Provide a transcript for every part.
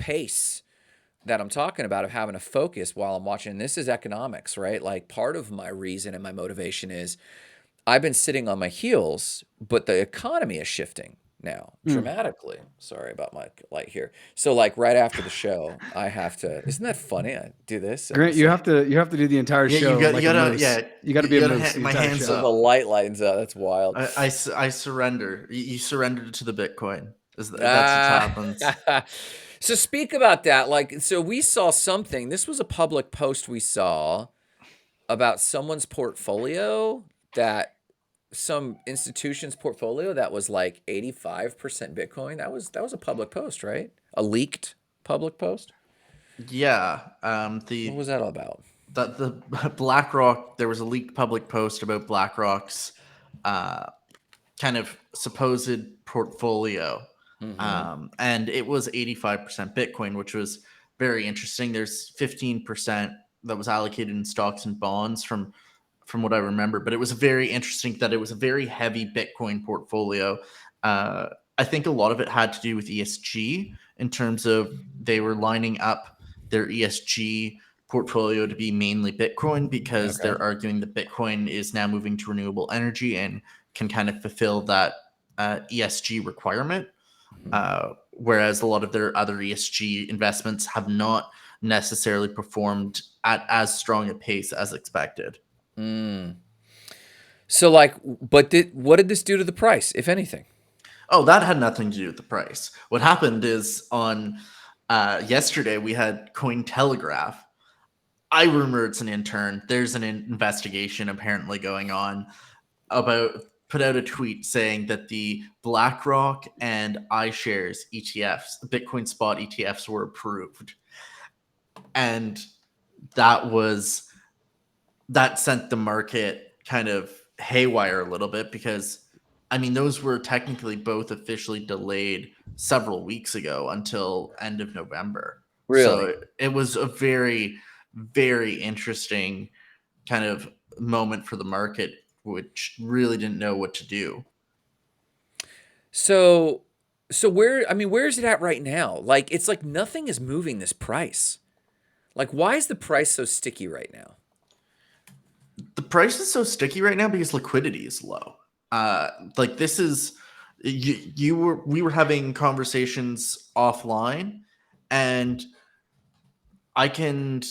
pace that I'm talking about of having to focus while I'm watching. This is economics, right? Like part of my reason and my motivation is I've been sitting on my heels, but the economy is shifting now dramatically. Sorry about my light here. So like right after the show, I have to, isn't that funny? I do this and Grant, you have to do the entire Yeah, show like a moose. yeah, You got to be a gotta moose. my hands so up. the light lightens up. That's wild. I surrender. You surrendered to the Bitcoin. That's what happens. So speak about that. Like, so we saw something. This was a public post we saw about someone's portfolio, that some institution's portfolio that was like 85% Bitcoin. That was a public post, right? A leaked public post. Yeah. What was that all about? The Blackrock. There was a leaked public post about BlackRock's kind of supposed portfolio. And it was 85% Bitcoin, which was very interesting. There's 15% that was allocated in stocks and bonds from what I remember, but it was very interesting that it was a very heavy Bitcoin portfolio. I think a lot of it had to do with ESG in terms of they were lining up their ESG portfolio to be mainly Bitcoin because they're arguing that Bitcoin is now moving to renewable energy and can kind of fulfill that ESG requirement. Whereas a lot of their other ESG investments have not necessarily performed at as strong a pace as expected. So like, but what did this do to the price, if anything? Oh, that had nothing to do with the price. What happened is on yesterday we had Cointelegraph. I rumor it's an intern. There's an investigation apparently going on about, put out a tweet saying that the BlackRock and iShares ETFs, the Bitcoin spot ETFs, were approved. And that sent the market kind of haywire a little bit because, I mean, those were technically both officially delayed several weeks ago until end of November. Really? So it was a very, very interesting kind of moment for the market, which really didn't know what to do. So where's it at right now? Like, it's like nothing is moving this price. Like, why is the price so sticky right now? The price is so sticky right now because liquidity is low. Like this is, we were having conversations offline, and I can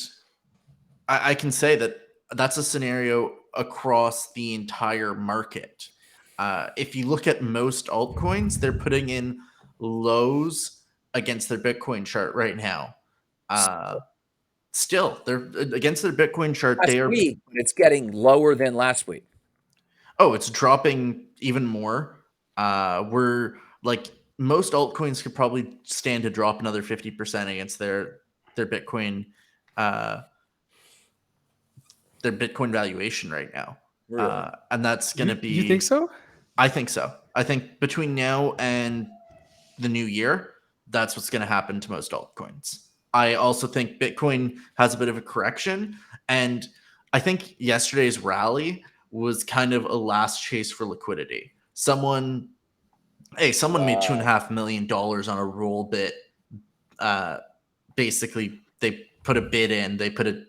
say that that's a scenario across the entire market. If you look at most altcoins, they're putting in lows against their Bitcoin chart right now. Still, they're against their Bitcoin chart. But it's getting lower than last week. Oh, it's dropping even more. We're like, most altcoins could probably stand to drop another 50% against their Bitcoin valuation right now. Really? And that's going to be. You think so? I think so. I think between now and the new year, that's what's going to happen to most altcoins. I also think Bitcoin has a bit of a correction, and I think yesterday's rally was kind of a last chase for liquidity. Someone made $2.5 million on a roll bit. Basically, they put a bid in, they put a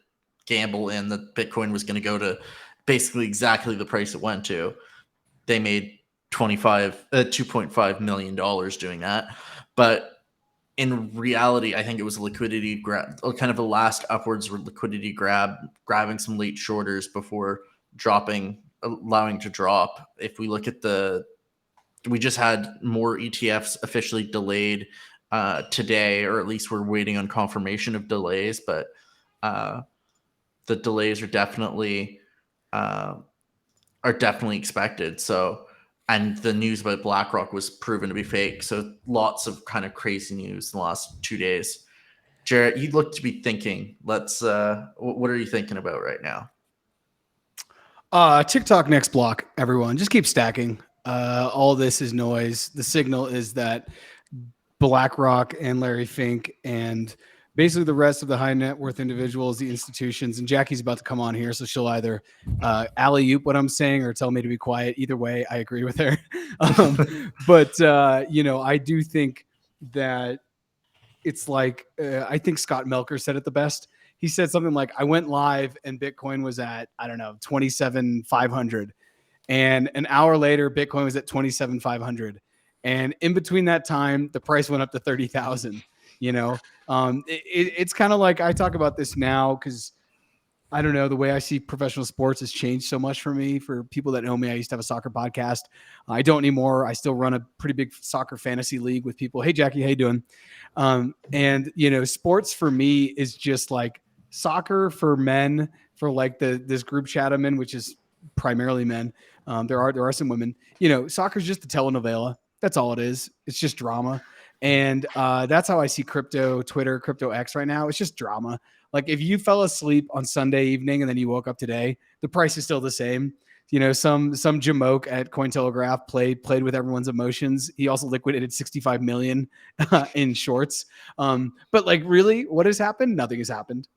gamble in that Bitcoin was going to go to basically exactly the price it went to. They made $2.5 million doing that. But in reality, I think it was a liquidity grab, kind of a last upwards liquidity grab, grabbing some late shorters before allowing to drop. If we look at we just had more ETFs officially delayed today, or at least we're waiting on confirmation of delays, but the delays are definitely expected. So, and the news about BlackRock was proven to be fake. So lots of kind of crazy news in the last 2 days. Jarrett, you look to be thinking. What are you thinking about right now? TikTok next block, everyone. Just keep stacking. All this is noise. The signal is that BlackRock and Larry Fink and basically the rest of the high net worth individuals, the institutions, and Jacki's about to come on here, so she'll either alley-oop what I'm saying or tell me to be quiet. Either way, I agree with her. But I do think that it's like, I think Scott Melker said it the best. He said something like, I went live and Bitcoin was at, I don't know, 27,500. And an hour later, Bitcoin was at 27,500. And in between that time, the price went up to 30,000. It's kind of like, I talk about this now because I don't know, the way I see professional sports has changed so much for me. For people that know me, I used to have a soccer podcast. I don't anymore. I still run a pretty big soccer fantasy league with people. Hey, Jackie, how you doing? Sports for me is just like soccer for men, for like this group chat I'm in, which is primarily men. There are some women. Soccer is just a telenovela. That's all it is. It's just drama. And that's how I see crypto, Twitter, crypto X right now. It's just drama. Like if you fell asleep on Sunday evening and then you woke up today, the price is still the same. Some jamoke at Cointelegraph played with everyone's emotions. He also liquidated 65 million in shorts. But like really, what has happened? Nothing has happened.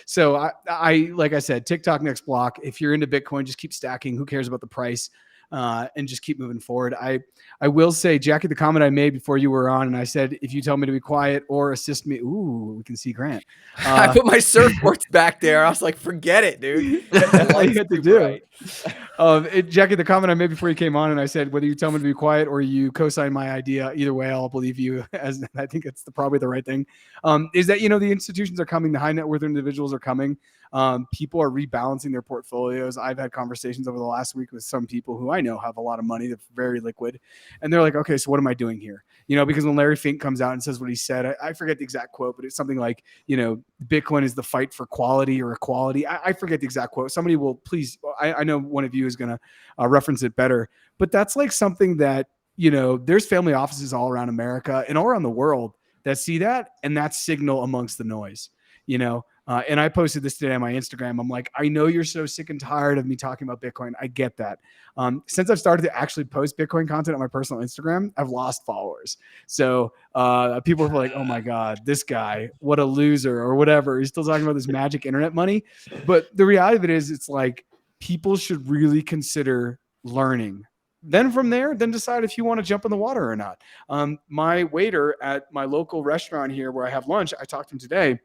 So I like I said, TikTok next block. If you're into Bitcoin, just keep stacking. Who cares about the price? And just keep moving forward. I will say, Jackie, the comment I made before you were on, and I said, if you tell me to be quiet or assist me, we can see Grant. I put my surfboards back there. I was like, forget it, dude. That's all you had to do. Jackie, the comment I made before you came on, and I said, whether you tell me to be quiet or you co-sign my idea, either way, I'll believe you. As I think it's probably the right thing. Is that the institutions are coming, the high net worth individuals are coming. People are rebalancing their portfolios. I've had conversations over the last week with some people who I know have a lot of money that's very liquid, and they're like, okay, so what am I doing here? Because when Larry Fink comes out and says what he said, I forget the exact quote, but it's something like, Bitcoin is the fight for quality or equality. I forget the exact quote. Somebody will please, I know one of you is going to reference it better, but that's like something that, there's family offices all around America and all around the world that see that, and that signal amongst the noise, and I posted this today on my Instagram. I'm like, I know you're so sick and tired of me talking about Bitcoin. I get that. Since I've started to actually post Bitcoin content on my personal Instagram, I've lost followers. So people are like, oh my God, this guy, what a loser or whatever. He's still talking about this magic internet money. But the reality of it is, it's like people should really consider learning. Then from there, then decide if you want to jump in the water or not. My waiter at my local restaurant here where I have lunch, I talked to him today.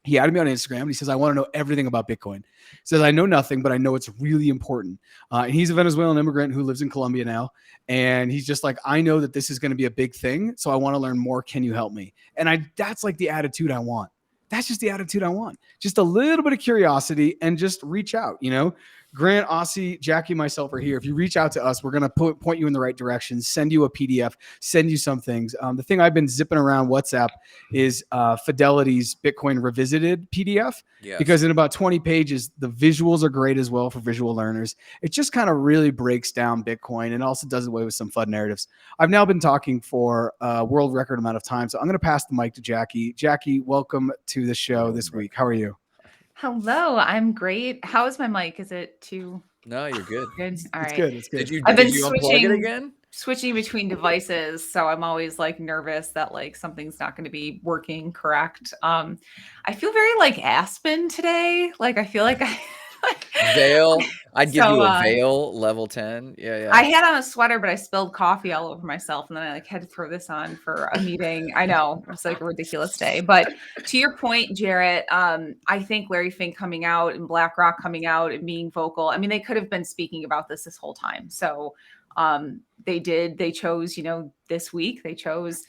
He added me on Instagram and he says, I want to know everything about Bitcoin. He says, I know nothing, but I know it's really important. And he's a Venezuelan immigrant who lives in Colombia now. And he's just like, I know that this is going to be a big thing. So I want to learn more. Can you help me? And that's like the attitude I want. That's just the attitude I want. Just a little bit of curiosity and just reach out, Grant, Aussie, Jackie, myself are here. If you reach out to us, we're going to point you in the right direction, send you a PDF, send you some things. The thing I've been zipping around WhatsApp is Fidelity's Bitcoin Revisited PDF, because in about 20 pages, the visuals are great as well for visual learners. It just kind of really breaks down Bitcoin and also does away with some FUD narratives. I've now been talking for a world record amount of time, so I'm going to pass the mic to Jackie. Jackie, welcome to the show this week. How are you? Hello, I'm great. How is my mic? Is it too? No, you're good. Good. All right. It's good. Did you unplug it again? Switching between devices, so I'm always like nervous that like something's not going to be working correct. I feel very like Aspen today. Like I feel like I Veil. I'd give you a Veil level 10. Yeah. I had on a sweater, but I spilled coffee all over myself, and then I like had to throw this on for a meeting. I know it was like a ridiculous day. But to your point, Jarrett, I think Larry Fink coming out and Blackrock coming out and being vocal. I mean, they could have been speaking about this whole time. So they did. They chose, this week. They chose.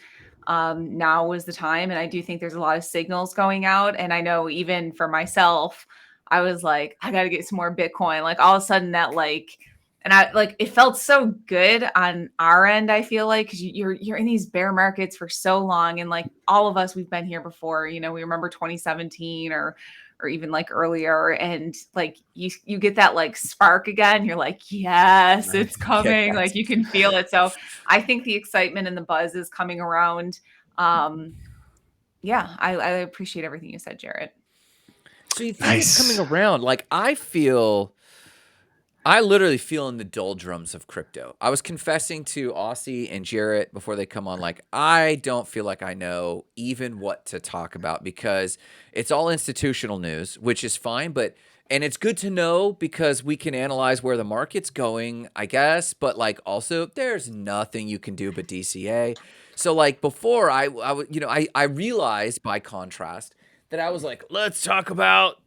Now was the time, and I do think there's a lot of signals going out. And I know even for myself, I was like, I got to get some more Bitcoin. Like all of a sudden that and I like, it felt so good on our end. I feel like, cause you're in these bear markets for so long. And like all of us, we've been here before, we remember 2017 or even like earlier. And like, you get that like spark again. You're like, yes, it's coming. Like you can feel it. So I think the excitement and the buzz is coming around. Yeah, I appreciate everything you said, Jarrett. So you think it's coming around? Like I literally feel in the doldrums of crypto. I was confessing to Aussie and Jarrett before they come on, like I don't feel like I know even what to talk about because it's all institutional news, which is fine, and it's good to know because we can analyze where the market's going, I guess, but like also there's nothing you can do but DCA. So like before I would, you know, I realized by contrast that I was like, let's talk about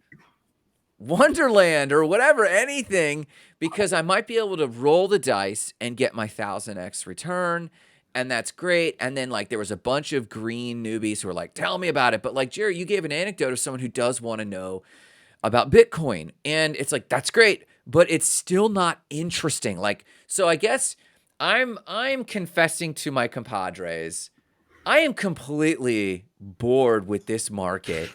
Wonderland or whatever, anything, because I might be able to roll the dice and get my 1000x return. And that's great. And then like there was a bunch of green newbies who were like, tell me about it. But like, Jerry, you gave an anecdote of someone who does want to know about Bitcoin. And it's like, that's great, but it's still not interesting. Like, so I guess I'm confessing to my compadres, I am completely bored with this market.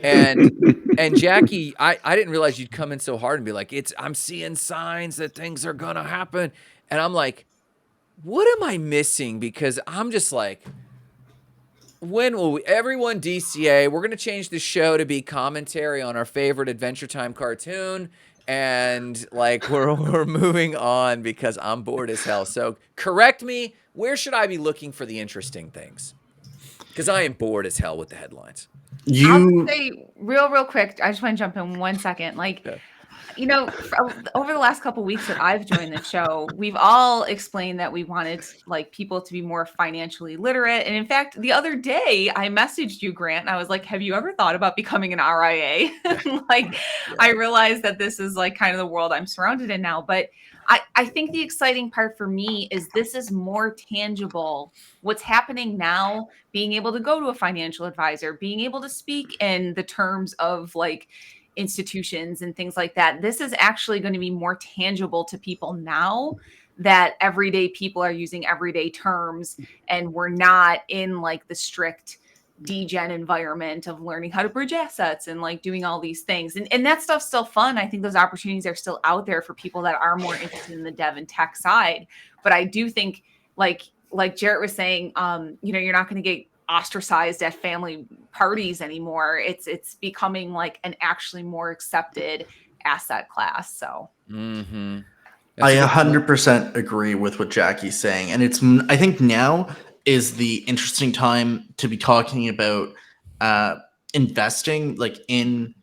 And Jacki, I didn't realize you'd come in so hard and be like, I'm seeing signs that things are gonna happen. And I'm like, what am I missing? Because I'm just like, when will everyone DCA? We're gonna change the show to be commentary on our favorite Adventure Time cartoon. And like we're moving on because I'm bored as hell. So correct me, where should I be looking for the interesting things? Because I am bored as hell with the headlines. I'll say real quick. I just want to jump in 1 second. Like, Yeah. you know, over the last couple of weeks that I've joined the show, we've all explained that we wanted like people to be more financially literate. And in fact, the other day I messaged you, Grant, and I was like, have you ever thought about becoming an RIA? Like, I realized that this is like kind of the world I'm surrounded in now. But I think the exciting part for me is this is more tangible. What's happening now, being able to go to a financial advisor, being able to speak in the terms of like institutions and things like that. This is actually going to be more tangible to people now that everyday people are using everyday terms, and we're not in like the strict degen environment of learning how to bridge assets and like doing all these things. And that stuff's still fun. I think those opportunities are still out there for people that are more interested in the dev and tech side. But I do think like Jarrett was saying, you know, you're not going to get ostracized at family parties anymore. It's becoming like an actually more accepted asset class. So I 100% agree with what Jacki's saying. And I think now is the interesting time to be talking about investing like in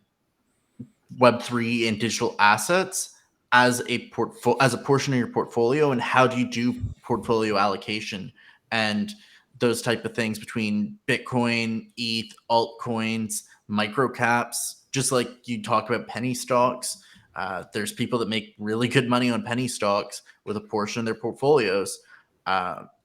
Web3 and digital assets as a portion of your portfolio, and how do you do portfolio allocation and those type of things between Bitcoin, ETH, altcoins, microcaps, just like you talk about penny stocks. There's people that make really good money on penny stocks with a portion of their portfolios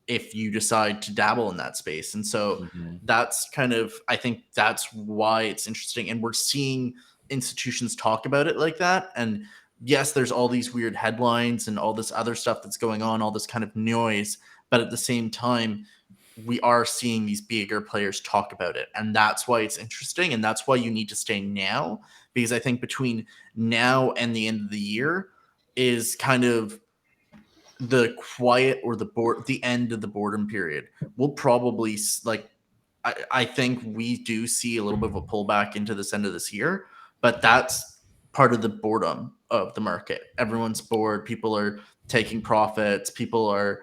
if you decide to dabble in that space. And so that's kind of, I think that's why it's interesting. And we're seeing institutions talk about it like that. And yes, there's all these weird headlines and all this other stuff that's going on, all this kind of noise. But at the same time, we are seeing these bigger players talk about it. And that's why it's interesting. And that's why you need to stay now, because I think between now and the end of the year is kind of the quiet or the end of the boredom period. We'll probably I think we do see a little bit of a pullback into this end of this year, but that's part of the boredom of the market. Everyone's bored. People are taking profits. People are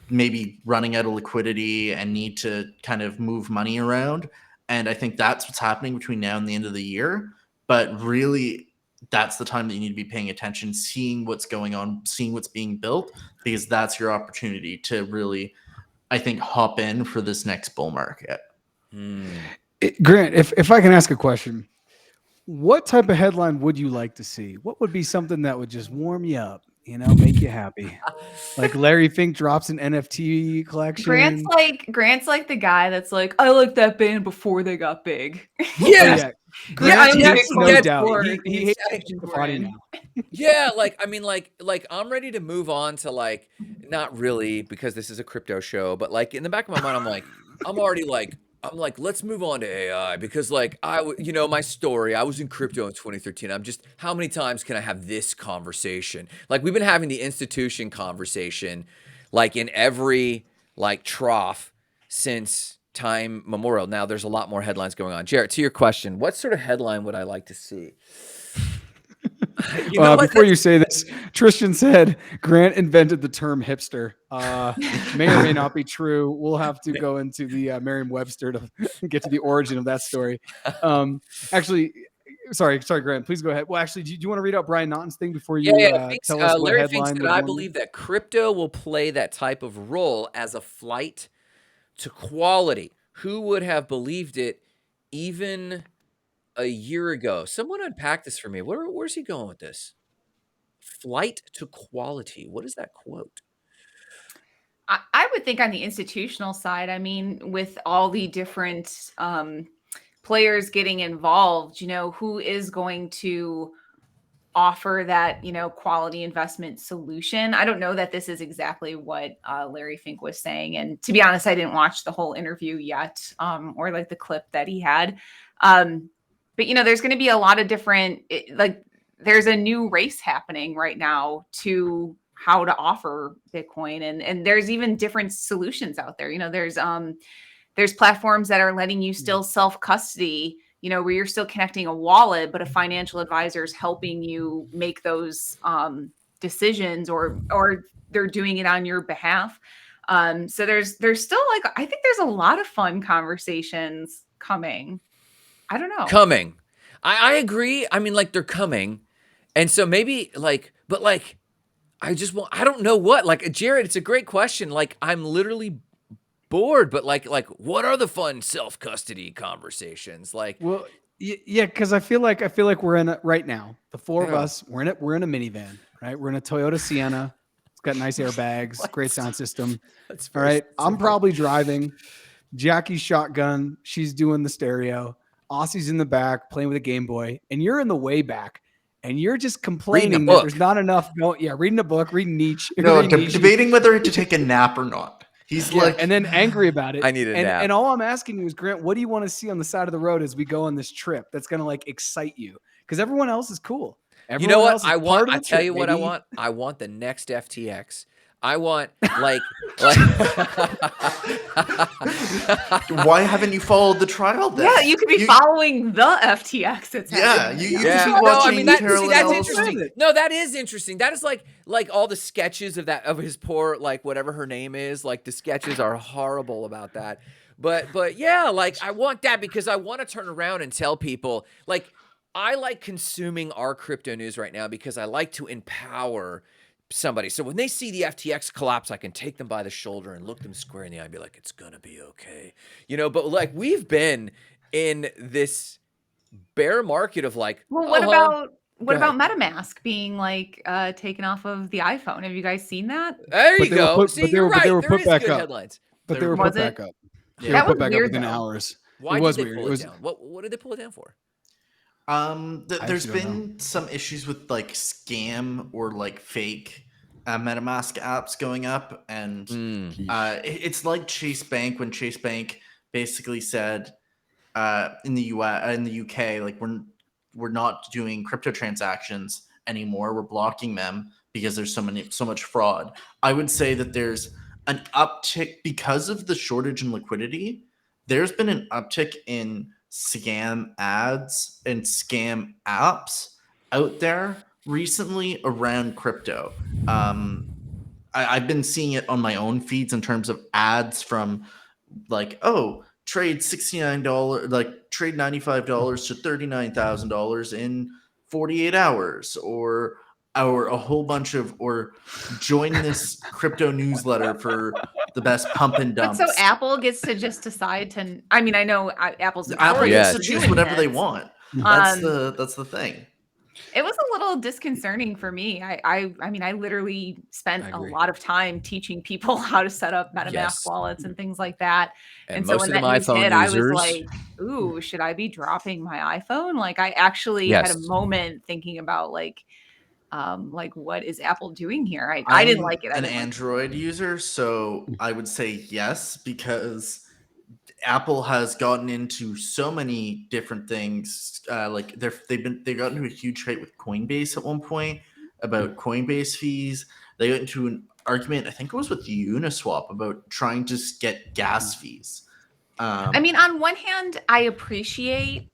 maybe running out of liquidity and need to kind of move money around. And I think that's what's happening between now and the end of the year. But really, that's the time that you need to be paying attention, seeing what's going on, seeing what's being built, because that's your opportunity to really, I think, hop in for this next bull market. Grant, if I can ask a question, what type of headline would you like to see? What would be something that would just warm you up, you know, make you happy? Like Larry Fink drops an NFT collection. Grant's like the guy that's like, I like that band before they got big. Yeah. Grant, Yeah, no doubt. He He hates Body now. Yeah, like I mean, like I'm ready to move on to like, not really because this is a crypto show, but like in the back of my mind, I'm already like, let's move on to AI because like you know, my story, I was in crypto in 2013. I'm just, how many times can I have this conversation? Like we've been having the institution conversation, like in every like trough since time memorial. Now there's a lot more headlines going on. Jarrett, to your question, what sort of headline would I like to see? Before you say this, Tristan said Grant invented the term hipster. May or may not be true. We'll have to go into the Merriam-Webster to get to the origin of that story. Actually, sorry, Grant, please go ahead. Well, actually, do you want to read out Brian Naughton's thing before you tell us what Larry Fink headline? said, I believe that crypto will play that type of role as a flight to quality. Who would have believed it even a year ago? Someone unpack this for me. Where's he going with this? Flight to quality. What is that quote? I would think on the institutional side, I mean, with all the different players getting involved, who is going to offer that, quality investment solution? I don't know that this is exactly what Larry Fink was saying. And to be honest, I didn't watch the whole interview yet, or like the clip that he had. But, there's going to be a lot of different, there's a new race happening right now to how to offer Bitcoin. And there's even different solutions out there. There's platforms that are letting you still self-custody, where you're still connecting a wallet, but a financial advisor is helping you make those decisions, or they're doing it on your behalf. So there's still I think there's a lot of fun conversations coming. I don't know. Coming. I agree. I mean, they're coming. And so maybe but I don't know what, Jarrett, it's a great question. I'm literally bored, but what are the fun self-custody conversations? Well, yeah, because I feel like we're in it right now. The four of us, we're in a minivan, right? We're in a Toyota Sienna. It's got nice airbags, great sound system. All right. I'm probably driving. Jacki's shotgun. She's doing the stereo. Aussie's in the back playing with a Game Boy, and you're in the way back. And you're just complaining that there's not enough. Reading a book, reading Nietzsche. No, debating whether to take a nap or not. He's and then angry about it. I need a nap. And all I'm asking you is, Grant, what do you want to see on the side of the road as we go on this trip that's going to excite you? Because everyone else is cool. You know what I want? I tell you what I want. I want the next FTX. I want Why haven't you followed the trial then? Yeah, you could be following the FTX. It's you could be watching that's interesting. No, that is interesting. That is like all the sketches of his poor, whatever her name is, the sketches are horrible about that. But yeah, I want that because I want to turn around and tell people, I like consuming our crypto news right now because I like to empower somebody. So when they see the FTX collapse, I can take them by the shoulder and look them square in the eye and be like, it's going to be okay. But we've been in this bear market of what about Metamask being taken off of the iPhone? Have you guys seen that? There you go. See, you're right. They were put back up. Headlines. But they were put back up. Yeah. That was weird, up within hours. Why did they pull it down? What did they pull it down for? There's been some issues with scam or fake MetaMask apps going up, and it's like Chase Bank when Chase Bank basically said in the UK, we're not doing crypto transactions anymore. We're blocking them because there's so much fraud. I would say that there's an uptick because of the shortage in liquidity. There's been an uptick in scam ads and scam apps out there recently around crypto. I've been seeing it on my own feeds in terms of ads from trade $69, trade $95 to $39,000 in 48 hours, or a whole bunch of, or join this crypto newsletter for the best pump and dumps. But so Apple gets to just decide to, I know Apple gets to choose whatever they want. That's the thing. It was a little disconcerting for me. I literally spent a lot of time teaching people how to set up MetaMask wallets and things like that. And so when that news hit, I was like, ooh, should I be dropping my iPhone? I actually had a moment thinking about what is Apple doing here? I didn't like it. I'm an Android user, so I would say yes, because Apple has gotten into so many different things. They got into a huge fight with Coinbase at one point about Coinbase fees. They got into an argument, I think it was with Uniswap, about trying to get gas fees. On one hand, I appreciate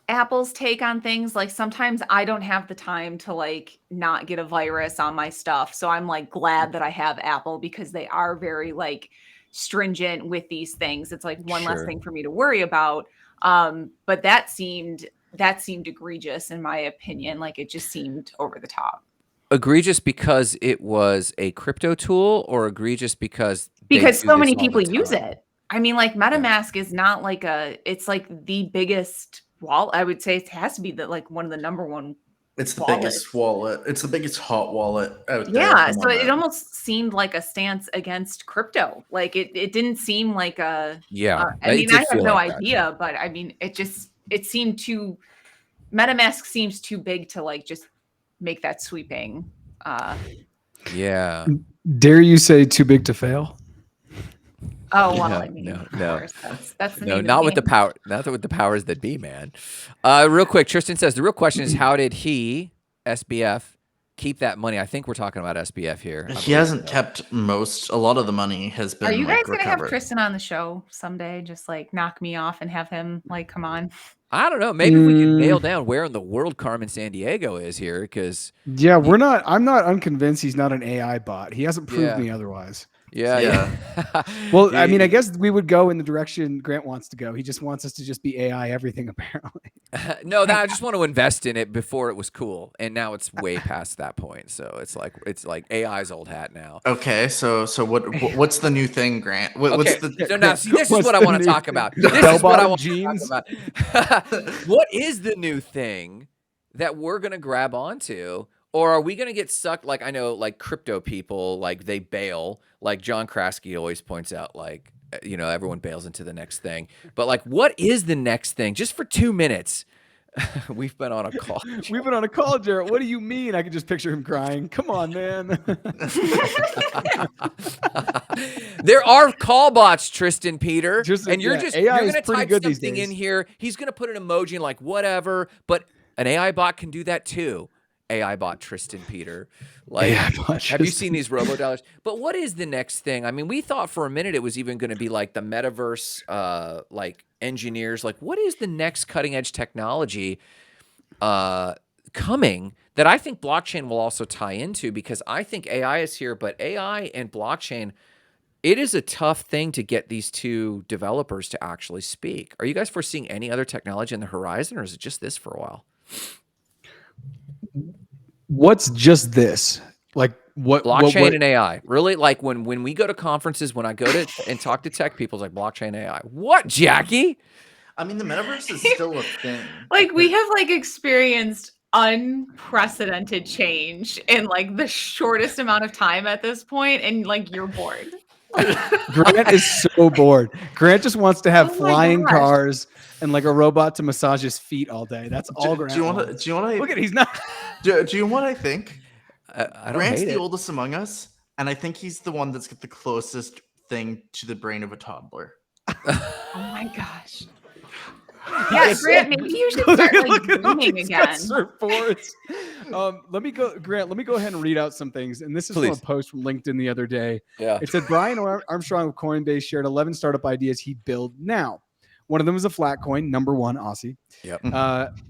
Apple's take on things. Sometimes I don't have the time to not get a virus on my stuff. So I'm glad that I have Apple, because they are very stringent with these things. It's one less thing for me to worry about. But that seemed egregious in my opinion. It just seemed over the top. egregious because it was a crypto tool, or egregious because they Because do so this many all the people use time? it. I mean, like MetaMask is not like it's like the biggest wallet. I would say it has to be like one of the number one It's the wallets. biggest wallet. It's the biggest hot wallet out there. Yeah, Come so on, it man. almost seemed like a stance against crypto. Like it didn't seem like a. Yeah, I it mean, I did have feel no like that. idea, but I mean, it seemed too. MetaMask seems too big to like just make that sweeping. Yeah. Dare you say too big to fail? Oh well, No, I mean, no, of no. course, that's the No, name of not the with the game. power. Not with the powers that be, man. Real quick, Tristan says the real question is how did he, SBF, keep that money? I think we're talking about SBF here. I He believe hasn't so. kept a lot of the money has Are been you guys like gonna have recovered. Tristan on the show someday? Just like knock me off and have him like come on. I don't know. Maybe if we can nail down where in the world Carmen Sandiego is here, because Yeah, I'm not unconvinced he's not an AI bot. He hasn't proved Yeah. me otherwise. yeah. Well, I mean, I He- guess we would go in the direction Grant wants to go. He just wants us to just be AI everything, apparently. no, I just want to invest in it before it was cool, and now it's way past that point. So it's like AI's old hat now. Okay, so what's the new thing, Grant? What's Okay, the so now see, this is What's what I the want to new talk thing? about. The This is what I bell-bottom want jeans? to talk about. What is the new thing that we're gonna grab onto, or are we gonna get sucked? Like I know, like crypto people, like they bail. Like John Kraske always points out, like everyone bails into the next thing. But like, what is the next thing? Just for 2 minutes, we've been on a call. We've been on a call, Jarrett. What do you mean? I can just picture him crying. Come on, man. There are call bots, Tristan Peter, Just, and you're yeah, just AI you're is gonna pretty type good these something in days. here. He's gonna put an emoji and like whatever, but an AI bot can do that too. AI bot Tristan Peter. Like, AI bot have you Tristan. seen these robo dollars? But what is the next thing? I mean, we thought for a minute it was even going to be like the metaverse, like engineers. Like, what is the next cutting edge technology coming that I think blockchain will also tie into? Because I think AI is here, but AI and blockchain, it is a tough thing to get these two developers to actually speak. Are you guys foreseeing any other technology on the horizon, or is it just this for a while? What's just this? Like what? Blockchain and AI. Really? Like when we go to conferences, when I go to and talk to tech people, it's like blockchain AI. What, Jacki? I mean, the metaverse is still a thing. Like we have like experienced unprecedented change in like the shortest amount of time at this point, and like you're bored. Grant is so bored. Grant just wants to have Oh my flying gosh. cars and like a robot to massage his feet all day. That's all Grant Do you want wants. to? Look at he's not. Do you know what I think? I don't Grant's hate the it. oldest among us, and I think he's the one that's got the closest thing to the brain of a toddler. Oh my gosh. Yeah, Grant, maybe you should start like at all dreaming these got again. surfboards. Let me go, Grant. Let me go ahead and read out some things. And this is from Please. a post from LinkedIn the other day. Yeah. It said Brian Armstrong of Coinbase shared 11 startup ideas he'd build now. One of them is a flat coin, number one, Aussie. Yep.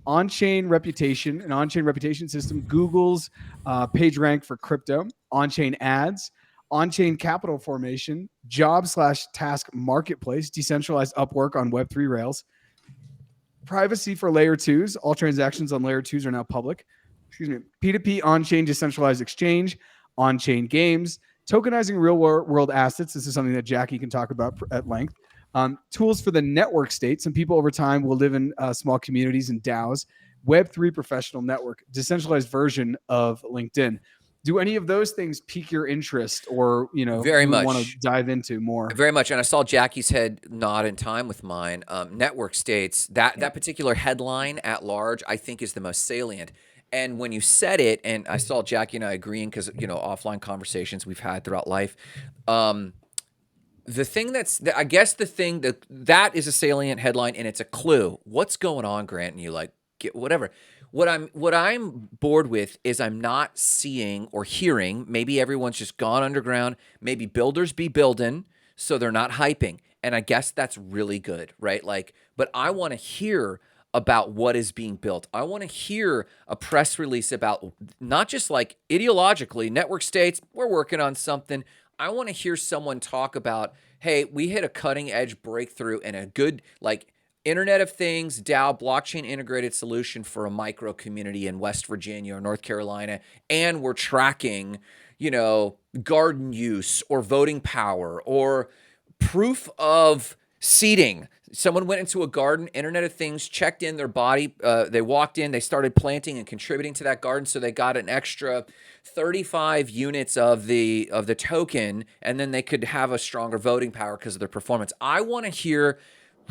On-chain reputation, an on-chain reputation system, Google's PageRank for crypto, on-chain ads, on-chain capital formation, job/task marketplace, decentralized Upwork on Web3 rails, privacy for layer twos. All transactions on layer twos are now public. Excuse me. P2P on-chain decentralized exchange, on-chain games, tokenizing real world assets. This is something that Jacki can talk about at length. Tools for the network state. Some people over time will live in small communities and DAOs. Web3 professional network, decentralized version of LinkedIn. Do any of those things pique your interest, or Very you much. want to dive into more? Very much. And I saw Jackie's head nod in time with mine. Network states, that particular headline at large, I think is the most salient. And when you said it, and I saw Jacki and I agreeing because, offline conversations we've had throughout life, the thing I guess the thing that is a salient headline, and it's a clue. What's going on, Grant? And you like, get whatever. What I'm bored with is I'm not seeing or hearing. Maybe everyone's just gone underground. Maybe builders be building, so they're not hyping. And I guess that's really good, right? Like, but I want to hear about what is being built. I want to hear a press release about not just like ideologically, network states, we're working on something. I want to hear someone talk about, hey, we hit a cutting edge breakthrough and a good, like, Internet of Things, DAO, blockchain integrated solution for a micro community in West Virginia or North Carolina, and we're tracking, garden use or voting power or proof of seeding. Someone went into a garden, Internet of Things, checked in their body. They walked in, they started planting and contributing to that garden, so they got an extra 35 units of the token, and then they could have a stronger voting power because of their performance. I want to hear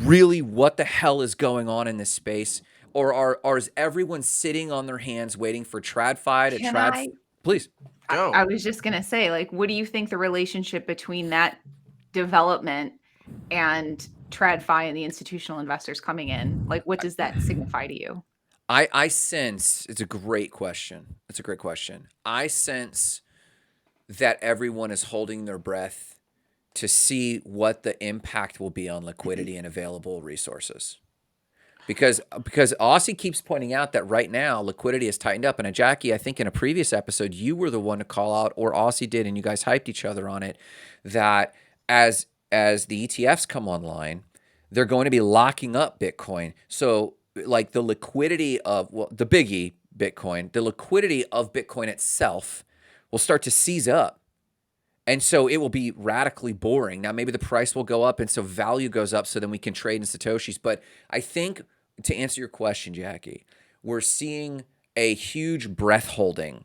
really what the hell is going on in this space, or is everyone sitting on their hands waiting for TradFi to Can I? Please. Go. I was just gonna say, like, what do you think the relationship between that development and TradFi and the institutional investors coming in? Like, what does that signify to you? I sense, it's a great question. It's a great question. I sense that everyone is holding their breath to see what the impact will be on liquidity and available resources. Because Aussie keeps pointing out that right now liquidity has tightened up. And Jacki, I think in a previous episode, you were the one to call out, or Aussie did, and you guys hyped each other on it, that as the ETFs come online, they're going to be locking up Bitcoin. So like the liquidity of, the biggie Bitcoin, the liquidity of Bitcoin itself will start to seize up. And so it will be radically boring. Now, maybe the price will go up, and so value goes up, so then we can trade in Satoshis. But I think, to answer your question, Jacki, we're seeing a huge breath holding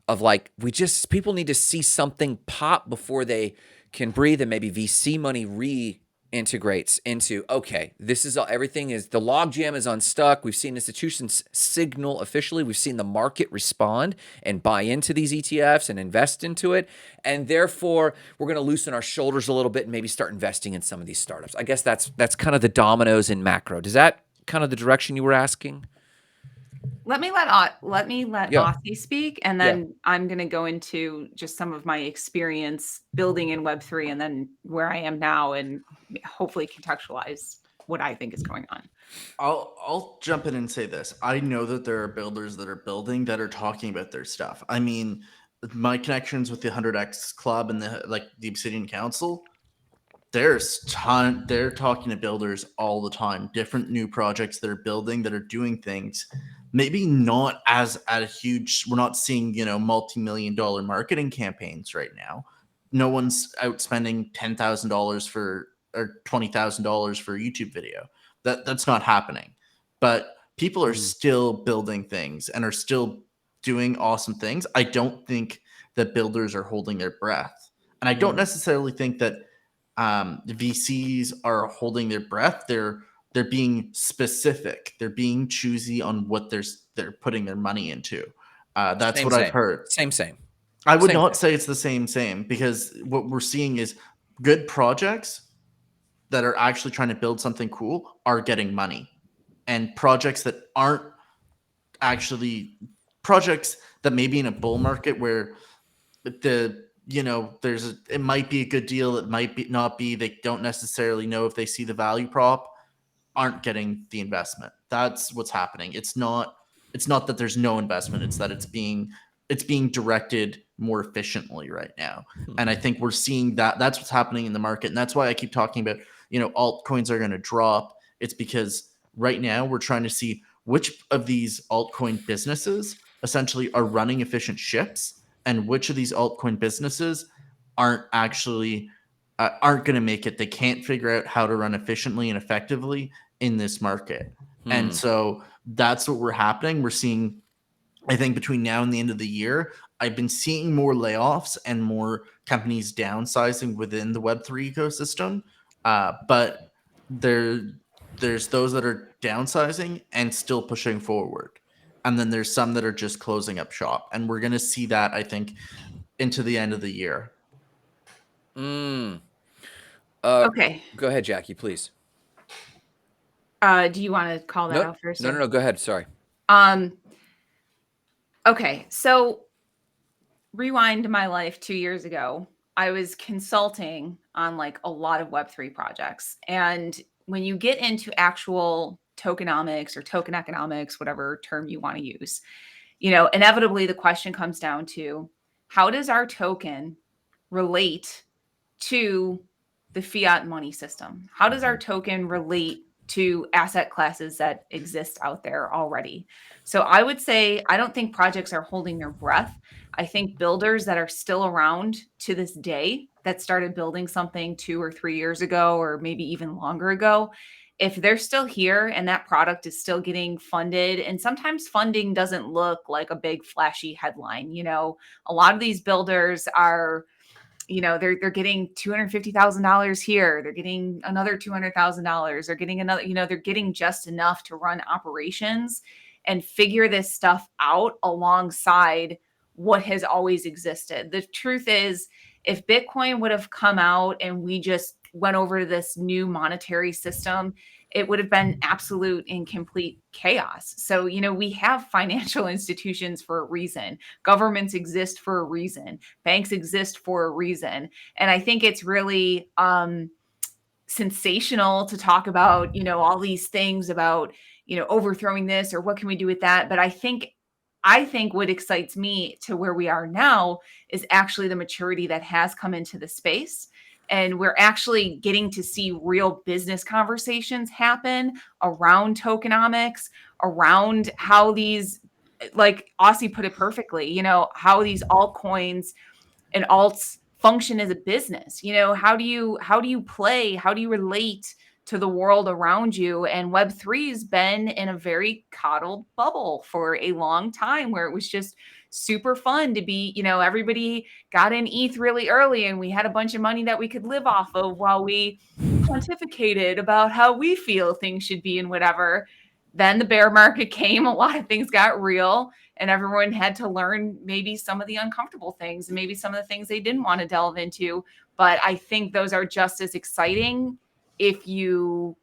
of like, people need to see something pop before they can breathe, and maybe VC money reintegrates into, okay, this is all, everything is, the logjam is unstuck. We've seen institutions signal officially. We've seen the market respond and buy into these ETFs and invest into it. And therefore, we're going to loosen our shoulders a little bit and maybe start investing in some of these startups. I guess that's kind of the dominoes in macro. Does that kind of the direction you were asking? Let me let Yeah. Aussie speak, and then I'm going to go into just some of my experience building in Web3, and then where I am now, and hopefully contextualize what I think is going on. I'll jump in and say this. I know that there are builders that are building that are talking about their stuff. I mean, my connections with the 100x Club and the Obsidian Council, they're talking to builders all the time. Different new projects that are building, that are doing things. Maybe not as at a huge. We're not seeing multi-million-dollar marketing campaigns right now. No one's out spending $10,000 or $20,000 for a YouTube video. That's not happening. But people are still building things and are still doing awesome things. I don't think that builders are holding their breath, and I don't necessarily think that the VCs are holding their breath. They're being specific. They're being choosy on what they're putting their money into. That's what I've heard. Same. I would not say it's the same, because what we're seeing is good projects that are actually trying to build something cool are getting money, and projects that aren't actually projects that may be in a bull market where it might be a good deal, it might be not be, they don't necessarily know if they see the value prop, aren't getting the investment. That's what's happening. It's not that there's no investment, it's that it's being directed more efficiently right now. And I think we're seeing that's what's happening in the market. And that's why I keep talking about, altcoins are going to drop. It's because right now we're trying to see which of these altcoin businesses essentially are running efficient ships, and which of these altcoin businesses aren't actually aren't going to make it. They can't figure out how to run efficiently and effectively in this market. And so that's what we're happening. We're seeing, I think, between now and the end of the year, I've been seeing more layoffs and more companies downsizing within the Web3 ecosystem. But there's those that are downsizing and still pushing forward. And then there's some that are just closing up shop. And we're going to see that, I think, into the end of the year. Okay. Go ahead, Jacki, please. Do you want to call that out first? No. Go ahead. Sorry. Okay. So rewind my life 2 years ago. I was consulting on like a lot of Web3 projects. And when you get into actual tokenomics or token economics, whatever term you want to use, inevitably the question comes down to, how does our token relate to the fiat money system? How does our token relate to asset classes that exist out there already. So I would say I don't think projects are holding their breath. I think builders that are still around to this day that started building something 2 or 3 years ago, or maybe even longer ago, if they're still here and that product is still getting funded, and sometimes funding doesn't look like a big flashy headline, a lot of these builders are, they're getting $250,000 here. They're getting another $200,000. They're getting another, they're getting just enough to run operations and figure this stuff out alongside what has always existed. The truth is, if Bitcoin would have come out and we just went over to this new monetary system, it would have been absolute and complete chaos. So, we have financial institutions for a reason. Governments exist for a reason. Banks exist for a reason. And I think it's really sensational to talk about, all these things about, overthrowing this or what can we do with that. But I think what excites me to where we are now is actually the maturity that has come into the space. And we're actually getting to see real business conversations happen around tokenomics, around how these, like Aussie put it perfectly, how these altcoins and alts function as a business. How do you play? How do you relate to the world around you? And Web3 has been in a very coddled bubble for a long time, where it was just super fun to be, everybody got in ETH really early and we had a bunch of money that we could live off of while we pontificated about how we feel things should be and whatever. Then the bear market came, a lot of things got real, and everyone had to learn maybe some of the uncomfortable things and maybe some of the things they didn't want to delve into. But I think those are just as exciting if you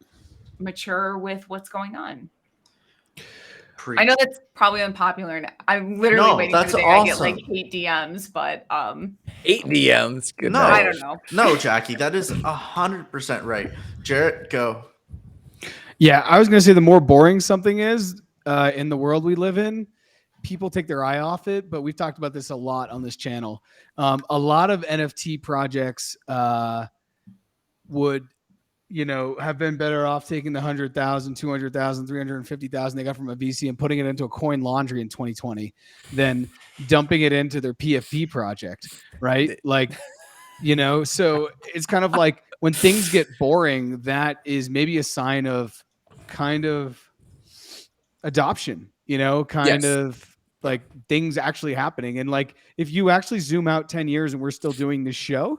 mature with what's going on. I know that's probably unpopular, and I'm literally waiting for the day I get like 8 DMs, but 8 DMs. Good no, night. I don't know. No, Jacki, that is 100% right. Jarrett, go. Yeah, I was going to say the more boring something is in the world we live in, people take their eye off it. But we've talked about this a lot on this channel. A lot of NFT projects would, have been better off taking the 100,000, 200,000, 350,000 they got from a VC and putting it into a coin laundry in 2020 than dumping it into their PFP project, right? Like, so it's kind of like when things get boring, that is maybe a sign of kind of adoption, of like things actually happening. And like, if you actually zoom out 10 years and we're still doing this show,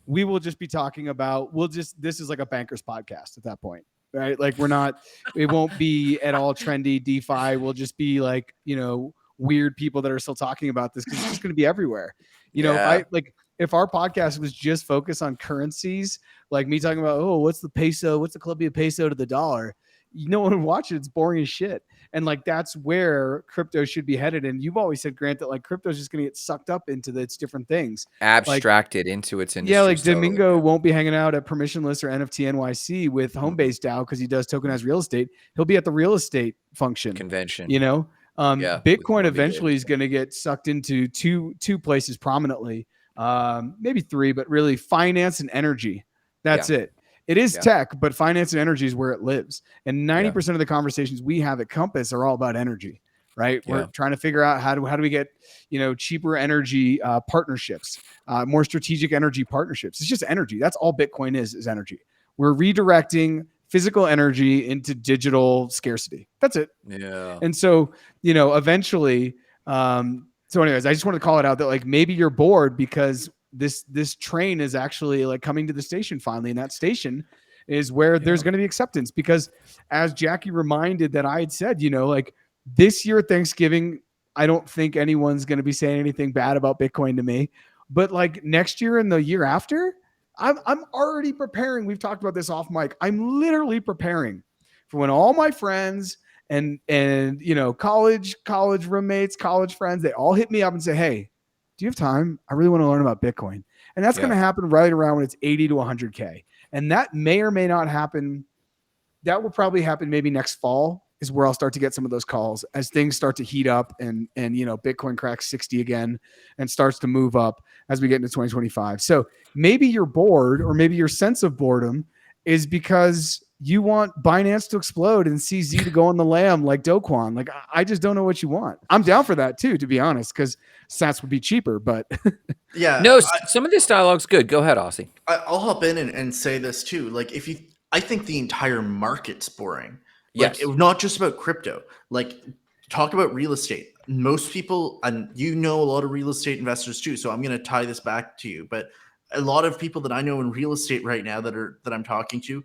we will just be talking about, this is like a banker's podcast at that point, right? Like it won't be at all trendy DeFi. We'll just be like, weird people that are still talking about this because it's just going to be everywhere. If our podcast was just focused on currencies, like me talking about, what's the peso? What's the Colombia peso to the dollar? No one would watch it. It's boring as shit. And like, that's where crypto should be headed. And you've always said, Grant, that like crypto is just going to get sucked up into its different things. Abstracted into its industry. Yeah, like Domingo won't be hanging out at Permissionless or NFT NYC with Homebase DAO because he does tokenized real estate. He'll be at the real estate function. Convention. Bitcoin eventually is going to get sucked into two places prominently. Maybe 3, but really finance and energy. That's it. It is tech, but finance and energy is where it lives. And 90% of the conversations we have at Compass are all about energy, right? Yeah. We're trying to figure out how do we get, cheaper energy partnerships, more strategic energy partnerships. It's just energy. That's all Bitcoin is energy. We're redirecting physical energy into digital scarcity. That's it. Yeah. And so, eventually, so anyways, I just wanted to call it out that like maybe you're bored because this train is actually like coming to the station finally, and that station is where there's going to be acceptance. Because as Jacki reminded that I had said, like this year Thanksgiving, I don't think anyone's going to be saying anything bad about Bitcoin to me. But like next year and the year after, I'm already preparing. We've talked about this off mic. I'm literally preparing for when all my friends and college roommates, college friends, they all hit me up and say, hey, do you have time? I really want to learn about Bitcoin. And that's going to happen right around when it's 80 to 100K. And that may or may not happen. That will probably happen maybe next fall is where I'll start to get some of those calls as things start to heat up and Bitcoin cracks 60 again and starts to move up as we get into 2025. So maybe you're bored, or maybe your sense of boredom is because you want Binance to explode and CZ to go on the lam like Do Kwon. Like, I just don't know what you want. I'm down for that too, to be honest, because sats would be cheaper, but Yeah. No, some of this dialogue's good. Go ahead, Aussie. I'll hop in and say this too. Like, I think the entire market's boring. Like, Yes. not just about crypto. Like, talk about real estate. Most people, and you know a lot of real estate investors too, so I'm going to tie this back to you. But a lot of people that I know in real estate right now that I'm talking to,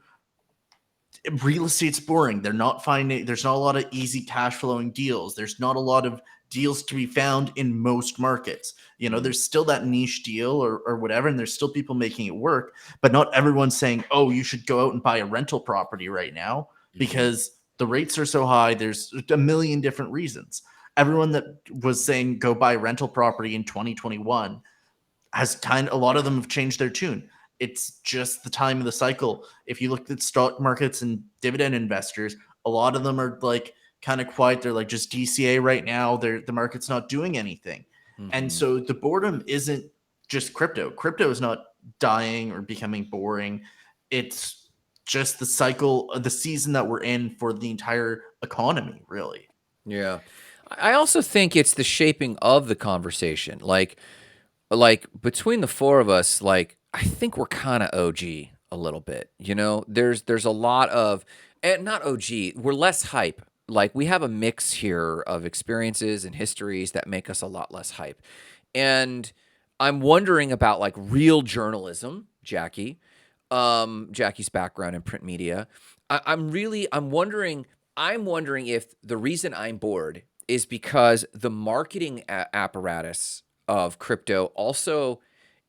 real estate's boring. They're not finding, there's not a lot of easy cash flowing deals. There's not a lot of deals to be found in most markets. You know, there's still that niche deal or whatever, and there's still people making it work, but not everyone's saying, oh, you should go out and buy a rental property right now because the rates are so high. There's a million different reasons. Everyone that was saying go buy a rental property in 2021 has a lot of them have changed their tune. It's just the time of the cycle. If you look at stock markets and dividend investors, a lot of them are like kind of quiet. They're like just DCA right now. The market's not doing anything. And so the boredom isn't just crypto. Crypto is not dying or becoming boring. It's just the cycle of the season that we're in for the entire economy, really. Yeah. I also think it's the shaping of the conversation. Like between the four of us, like, I think we're kind of OG a little bit. You know, there's a lot of, and not OG, we're less hype. Like, we have a mix here of experiences and histories that make us a lot less hype. And I'm wondering about like real journalism, Jacki, Jacki's background in print media. I'm wondering if the reason I'm bored is because the marketing apparatus of crypto also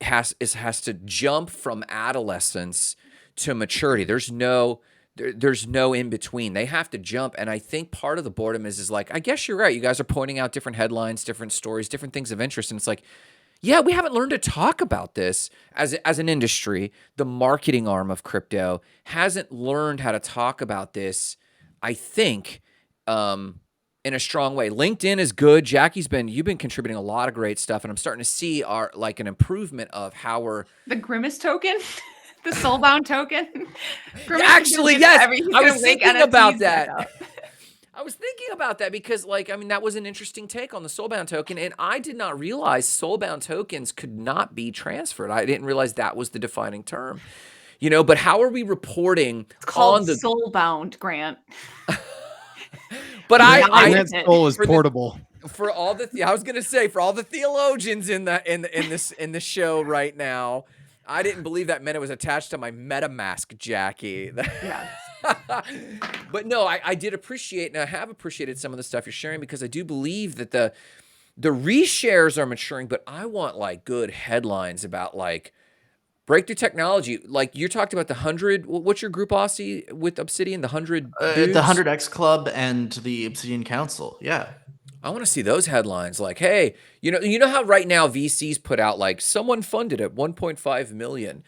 has to jump from adolescence to maturity. There's no in between. They have to jump. And I think part of the boredom is like, I guess you're right. You guys are pointing out different headlines, different stories, different things of interest. And it's like, yeah, we haven't learned to talk about this as an industry. The marketing arm of crypto hasn't learned how to talk about this, I think, in a strong way. LinkedIn is good. Jacki's you've been contributing a lot of great stuff, and I'm starting to see an improvement of how we're The Grimace token, the Soulbound token. Grimace actually, is yes, he's I gonna was wake thinking NFTs about back that. up. I was thinking about that because, like, I mean, that was an interesting take on the Soulbound token, and I did not realize Soulbound tokens could not be transferred. I didn't realize that was the defining term. You know, but how are we reporting It's called on the Soulbound, Grant. But that soul is portable. For all the I was gonna say, for all the theologians in the show right now, I didn't believe that meant it was attached to my MetaMask, Jacki. Yeah. But no, I did appreciate, and I have appreciated some of the stuff you're sharing, because I do believe that the reshares are maturing, but I want like good headlines about like breakthrough technology. Like, you talked about the 100, what's your group, Aussie, with Obsidian, the 100 dudes? The 100X Club and the Obsidian Council. Yeah. I want to see those headlines. Like, hey, you know how right now VCs put out like someone funded at 1.5 million.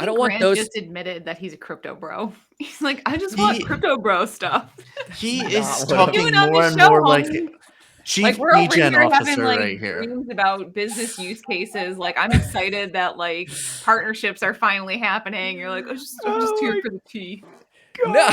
I don't want Grant those. just admitted that he's a crypto bro. He's like, I just want crypto bro stuff. He is what talking Doing on more the and show, more like homie. chief Like, we're over degen here having officer like right here. dreams about business use cases. Like, I'm excited that like partnerships are finally happening. You're like, I'm just here for the tea. No.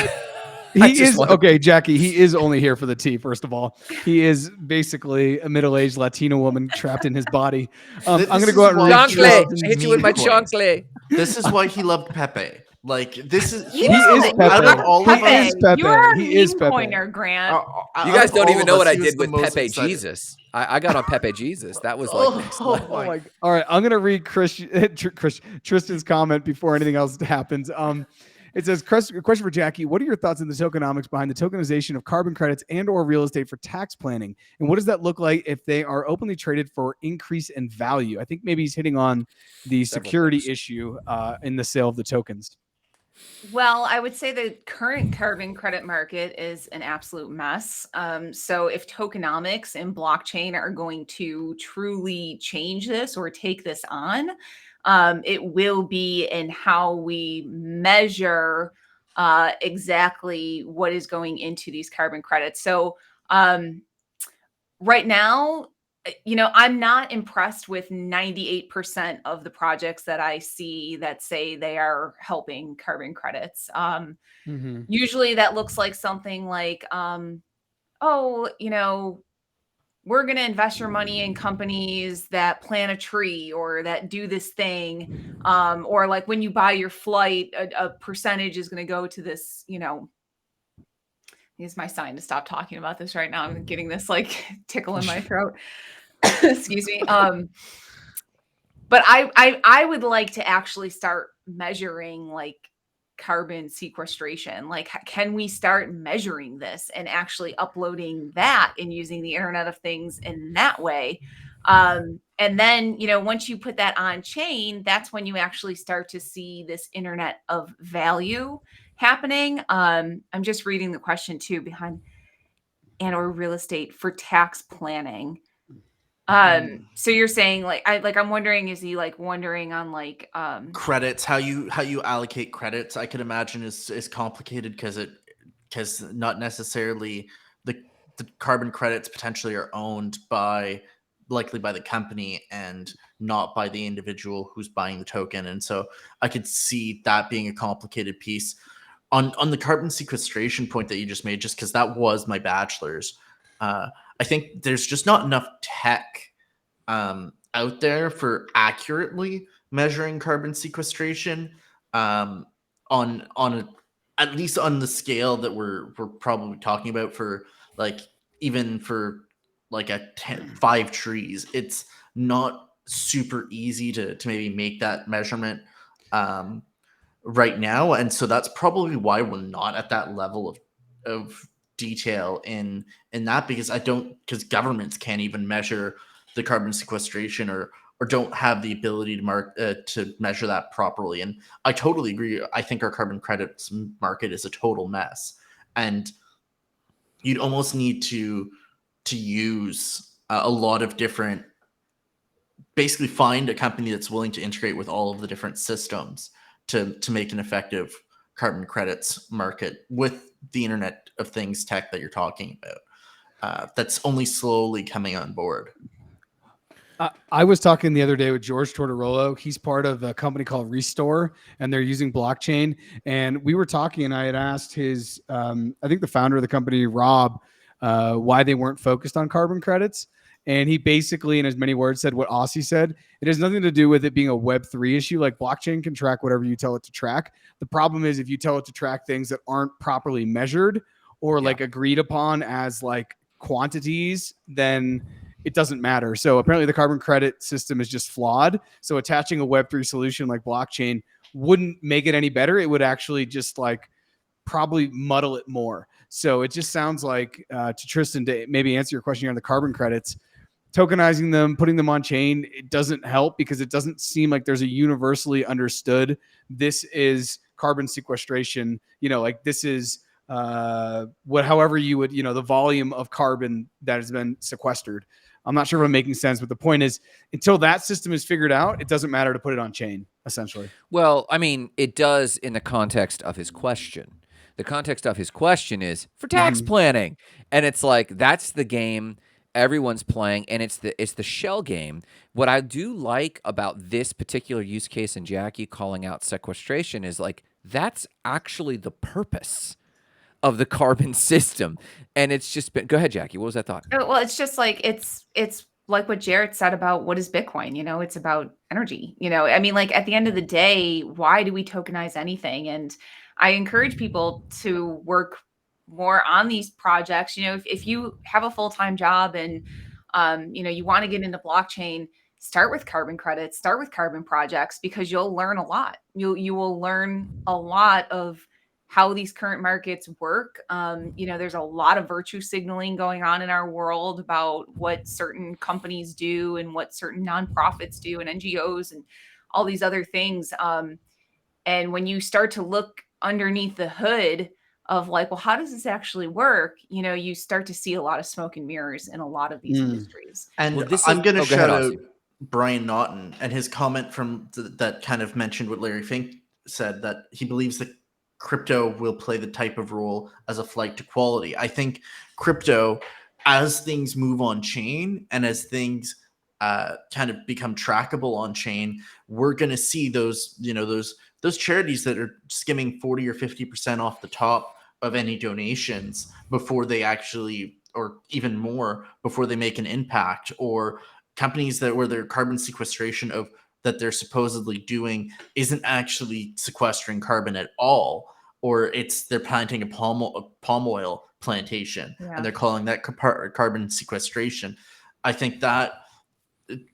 He is okay, Jacki. He is only here for the tea. First of all, he is basically a middle-aged Latino woman trapped in his body. I'm going to go out and read Chanclay. I hit you with my chanclay. This is why he loved Pepe. Like, this is he is Pepe. Out of all He of us, is Pepe. You're He is Pepe. coiner, Grant. You guys don't even know what I he was did the with most Pepe excited. Jesus. I got on Pepe Jesus. That was like next level. Oh my. All right, I'm going to read Tristan's comment before anything else happens. It says, question for Jacki. What are your thoughts on the tokenomics behind the tokenization of carbon credits and or real estate for tax planning? And what does that look like if they are openly traded for increase in value? I think maybe he's hitting on the security issue in the sale of the tokens. Well, I would say the current carbon credit market is an absolute mess. So if tokenomics and blockchain are going to truly change this or take this on, it will be in how we measure exactly what is going into these carbon credits. So right now, I'm not impressed with 98% of the projects that I see that say they are helping carbon credits. Mm-hmm. Usually that looks like something like, oh, we're going to invest your money in companies that plant a tree or that do this thing. Or like when you buy your flight, a percentage is going to go to this, is my sign to stop talking about this right now. I'm getting this like tickle in my throat. Excuse me. But I would like to actually start measuring like carbon sequestration. Like, can we start measuring this and actually uploading that and using the Internet of Things in that way? And then, once you put that on chain, that's when you actually start to see this Internet of Value happening. I'm just reading the question too behind and or real estate for tax planning. So you're saying like I'm wondering, is he like wondering on like Credits, how you allocate credits, I could imagine is complicated because not necessarily the carbon credits potentially are owned likely by the company and not by the individual who's buying the token. And so I could see that being a complicated piece. On the carbon sequestration point that you just made, just because that was my bachelor's, I think there's just not enough tech out there for accurately measuring carbon sequestration at least on the scale that we're probably talking about for like even for like 5 trees. It's not super easy to maybe make that measurement right now, and so that's probably why we're not at that level of detail in that, because governments can't even measure the carbon sequestration or don't have the ability to measure that properly. And I totally agree. I think our carbon credits market is a total mess, and you'd almost need to use a lot of different, basically find a company that's willing to integrate with all of the different systems to make an effective carbon credits market with the Internet of Things tech that you're talking about. That's only slowly coming on board. I was talking the other day with George Tortorolo. He's part of a company called Restore, and they're using blockchain. And we were talking, and I had asked his, I think the founder of the company, Rob, why they weren't focused on carbon credits. And he basically, in as many words, said what Aussie said. It has nothing to do with it being a Web3 issue. Like blockchain can track whatever you tell it to track. The problem is if you tell it to track things that aren't properly measured or like agreed upon as like quantities, then it doesn't matter. So apparently the carbon credit system is just flawed. So attaching a Web3 solution like blockchain wouldn't make it any better. It would actually just like probably muddle it more. So it just sounds like to Tristan, to maybe answer your question here on the carbon credits, tokenizing them, putting them on chain, it doesn't help because it doesn't seem like there's a universally understood, this is carbon sequestration, like this is however you would, the volume of carbon that has been sequestered. I'm not sure if I'm making sense, but the point is, until that system is figured out, it doesn't matter to put it on chain, essentially. Well, I mean, it does in the context of his question. The context of his question is for tax planning. And it's like, that's the game everyone's playing, and it's the shell game. What I do like about this particular use case and Jacki calling out sequestration is like, that's actually the purpose of the carbon system. And it's just been, go ahead, Jacki. What was that thought? well, it's just like it's like what Jarrett said about what is Bitcoin, it's about energy. I mean, like at the end of the day, why do we tokenize anything? And I encourage people to work more on these projects. If you have a full-time job and you want to get into blockchain, start with carbon credits, start with carbon projects, because you'll learn a lot. You will learn a lot of how these current markets work. There's a lot of virtue signaling going on in our world about what certain companies do and what certain nonprofits do and NGOs and all these other things. And when you start to look underneath the hood of like, well, how does this actually work? You start to see a lot of smoke and mirrors in a lot of these industries. And Well, I'm going to shout out Aussie. Brian Naughton and his comment from that kind of mentioned what Larry Fink said, that he believes that crypto will play the type of role as a flight to quality. I think crypto as things move on chain and as things kind of become trackable on chain, we're going to see those, those charities that are skimming 40 or 50% off the top of any donations before they actually, or even more before they make an impact, or companies that where their carbon sequestration of that they're supposedly doing isn't actually sequestering carbon at all, or they're planting a palm oil plantation and they're calling that carbon sequestration. I think that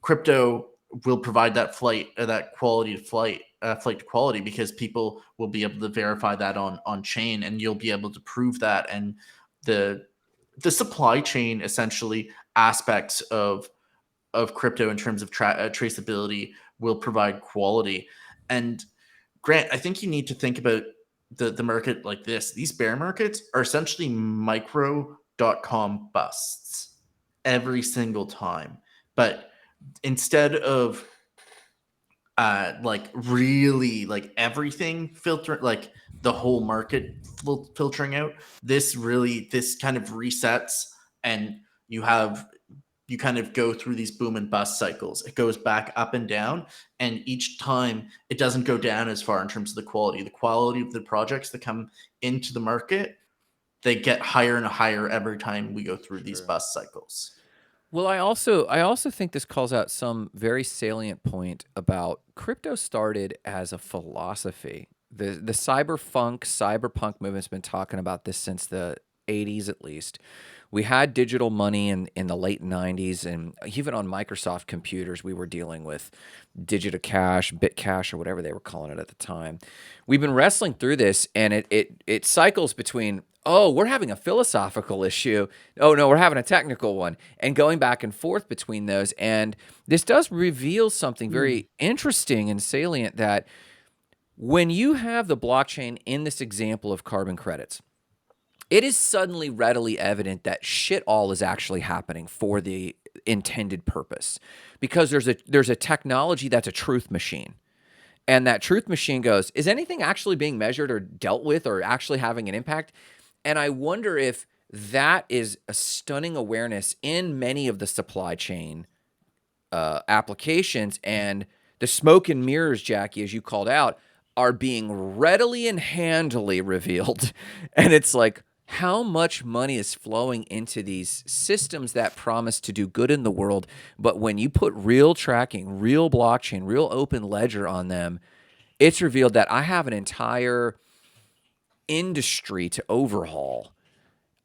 crypto will provide that flight to quality, because people will be able to verify that on chain, and you'll be able to prove that. And the supply chain essentially aspects of crypto in terms of traceability will provide quality. And Grant, I think you need to think about the market like this. These bear markets are essentially micro.com busts every single time. But instead of like really like everything filter, like the whole market filtering out, this kind of resets, and you kind of go through these boom and bust cycles. It goes back up and down, and each time it doesn't go down as far in terms of the quality. The quality of the projects that come into the market, they get higher and higher every time we go through these bust cycles. Well, I also think this calls out some very salient point about crypto started as a philosophy. The cyberpunk movement's been talking about this since the 80s at least. We had digital money in the late 90s, and even on Microsoft computers, we were dealing with Digitacash, Bitcash, or whatever they were calling it at the time. We've been wrestling through this, and it cycles between, oh, we're having a philosophical issue. Oh, no, we're having a technical one, and going back and forth between those. And this does reveal something very interesting and salient, that when you have the blockchain in this example of carbon credits, it is suddenly readily evident that shit all is actually happening for the intended purpose, because there's a technology that's a truth machine. And that truth machine goes, is anything actually being measured or dealt with or actually having an impact? And I wonder if that is a stunning awareness in many of the supply chain applications, and the smoke and mirrors, Jacki, as you called out, are being readily and handily revealed. And it's like, how much money is flowing into these systems that promise to do good in the world, but when you put real tracking, real blockchain, real open ledger on them, it's revealed that I have an entire industry to overhaul.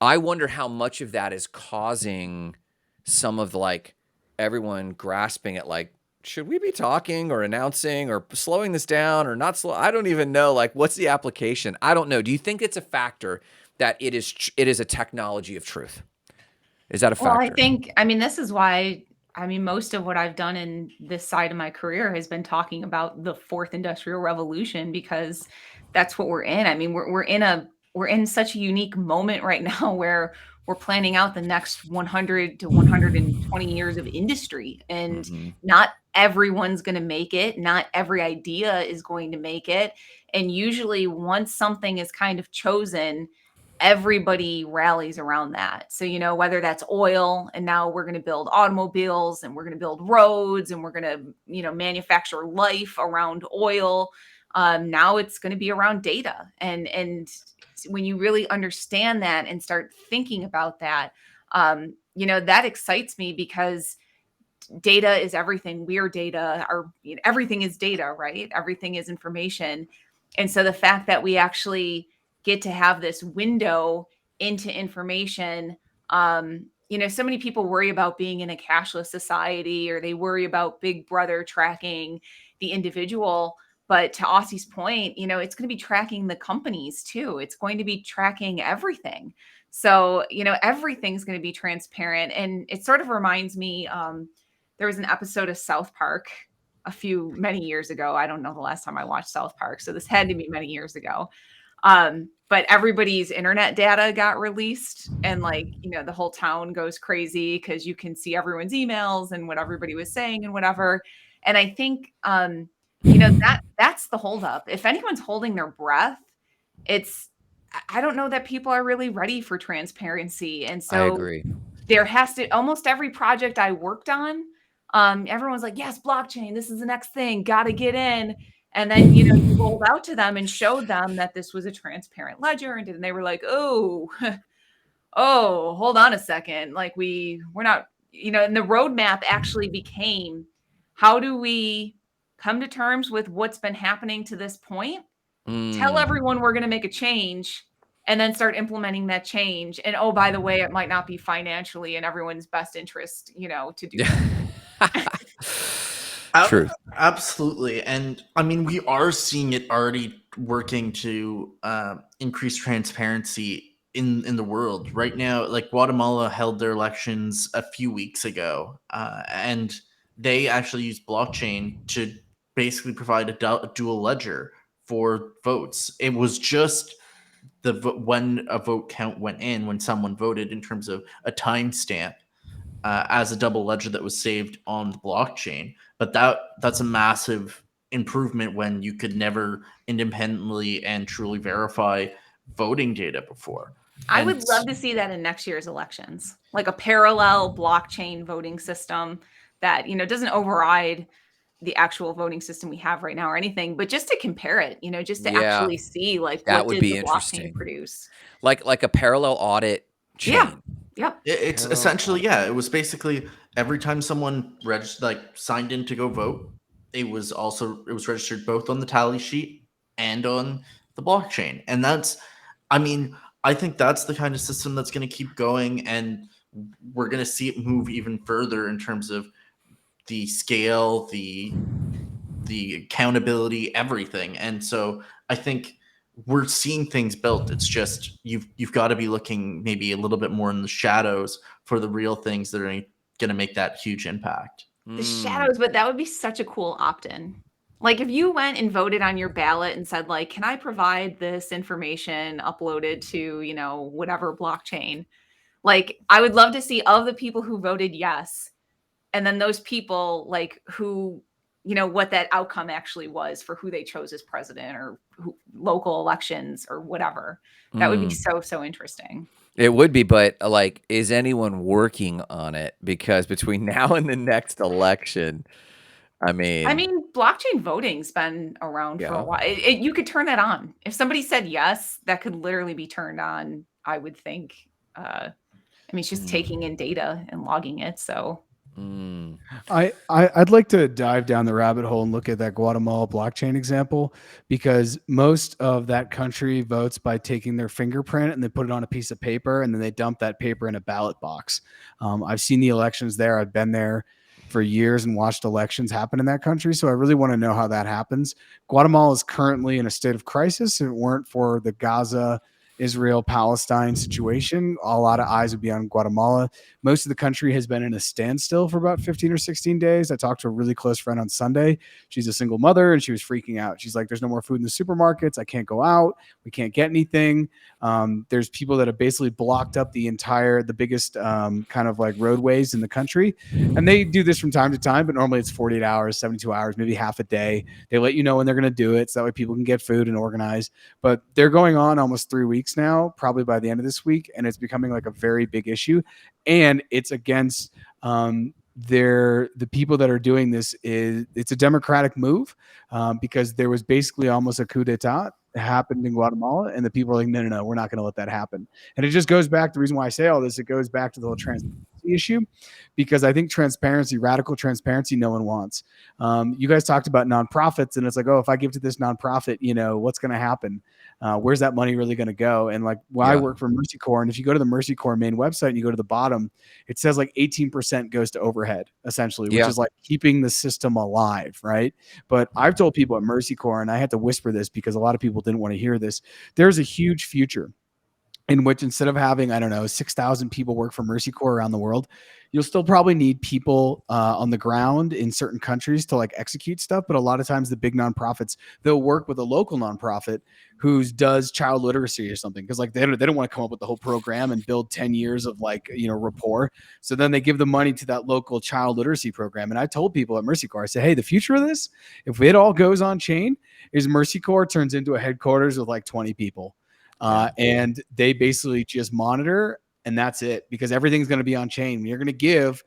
I wonder how much of that is causing some of everyone grasping at should we be talking or announcing or slowing this down or not slow? I don't even know. What's the application? I don't know. Do you think it's a factor that it is a technology of truth? Is that a factor? Well, this is why, most of what I've done in this side of my career has been talking about the fourth industrial revolution, because that's what we're in. We're in such a unique moment right now where we're planning out the next 100 to 120 years of industry, and not everyone's going to make it. Not every idea is going to make it. And usually once something is kind of chosen, everybody rallies around that. So, whether that's oil, and now we're going to build automobiles, and we're going to build roads, and we're going to, manufacture life around oil. Now it's going to be around data. And when you really understand that and start thinking about that, that excites me, because data is everything. We're data, everything is data, right? Everything is information. And so the fact that we actually get to have this window into information, so many people worry about being in a cashless society, or they worry about Big Brother tracking the individual. But to Aussie's point, it's going to be tracking the companies too. It's going to be tracking everything. So, everything's going to be transparent. And it sort of reminds me, there was an episode of South Park many years ago. I don't know the last time I watched South Park, so this had to be many years ago. But everybody's internet data got released, and the whole town goes crazy because you can see everyone's emails and what everybody was saying and whatever. And I think, that's the holdup. If anyone's holding their breath, I don't know that people are really ready for transparency. And I so agree. there has to, almost every project I worked on, everyone's like, yes, blockchain, this is the next thing, got to get in. And then, you know, you rolled out to them and showed them that this was a transparent ledger, and they were like, oh, oh, hold on a second. Like we're not, you know, and the roadmap actually became, how do we come to terms with what's been happening to this point? Tell everyone we're going to make a change, and then start implementing that change. And oh, by the way, it might not be financially in everyone's best interest, you know, to do that. True. Absolutely. And I mean, we are seeing it already working to increase transparency in the world right now. Like Guatemala held their elections a few weeks ago, and they actually used blockchain to basically provide a dual ledger for votes. It was just when a vote count went in, when someone voted, in terms of a timestamp, as a double ledger that was saved on the blockchain. But that's a massive improvement when you could never independently and truly verify voting data before. I would love to see that in next year's elections, like a parallel blockchain voting system that, you know, doesn't override the actual voting system we have right now or anything, but just to compare it, you know, just to actually see like that what would did be the interesting. blockchain produce. Like a parallel audit chain. Yeah. Yep. It's essentially, yeah, it was basically every time someone registered, like signed in to go vote, it was registered both on the tally sheet and on the blockchain. And that's, I mean, I think that's the kind of system that's going to keep going, and we're going to see it move even further in terms of the scale, the accountability, everything. And so I think we're seeing things built. It's just you've got to be looking maybe a little bit more in the shadows for the real things that are going to make that huge impact. The shadows, but that would be such a cool opt-in. Like if you went and voted on your ballot and said like, can I provide this information uploaded to, you know, whatever blockchain? Like I would love to see of the people who voted yes, and then those people like who, you know, what that outcome actually was for who they chose as president, or local elections or whatever. That would be so interesting. It would be, but like, is anyone working on it? Because between now and the next election, I mean, blockchain voting's been around for a while. You could turn that on. If somebody said yes, that could literally be turned on, I would think. It's just taking in data and logging it. So I'd like to dive down the rabbit hole and look at that Guatemala blockchain example, because most of that country votes by taking their fingerprint and they put it on a piece of paper, and then they dump that paper in a ballot box. I've seen the elections there. I've been there for years and watched elections happen in that country. So I really want to know how that happens. Guatemala is currently in a state of crisis. If it weren't for the Gaza, Israel-Palestine situation, a lot of eyes would be on Guatemala. Most of the country has been in a standstill for about 15 or 16 days. I talked to a really close friend on Sunday. She's a single mother, and she was freaking out. She's like, there's no more food in the supermarkets. I can't go out. We can't get anything. There's people that have basically blocked up the biggest kind of like roadways in the country. And they do this from time to time, but normally it's 48 hours, 72 hours, maybe half a day. They let you know when they're going to do it, so that way people can get food and organize. But they're going on almost 3 weeks now, probably by the end of this week, and it's becoming like a very big issue. And it's against the people that are doing this. It's a democratic move, because there was basically almost a coup d'etat happened in Guatemala, and the people are like, no, we're not going to let that happen. And it just goes back, the reason why I say all this, it goes back to the whole transparency issue, because I think transparency, radical transparency, no one wants. You guys talked about nonprofits, and it's like, oh, if I give to this nonprofit, you know, what's going to happen? Where's that money really going to go? And like, I work for Mercy Corps, and if you go to the Mercy Corps main website and you go to the bottom, it says like 18% goes to overhead, essentially, which is like keeping the system alive, right? But I've told people at Mercy Corps, and I had to whisper this because a lot of people didn't want to hear this, there's a huge future in which, instead of having, 6,000 people work for Mercy Corps around the world, you'll still probably need people on the ground in certain countries to like execute stuff. But a lot of times the big nonprofits, they'll work with a local nonprofit who does child literacy or something, because like they don't want to come up with the whole program and build 10 years of like, rapport. So then they give the money to that local child literacy program. And I told people at Mercy Corps, I said, hey, the future of this, if it all goes on chain, is Mercy Corps turns into a headquarters with like 20 people. And they basically just monitor and that's it, because everything's going to be on chain. You're going to give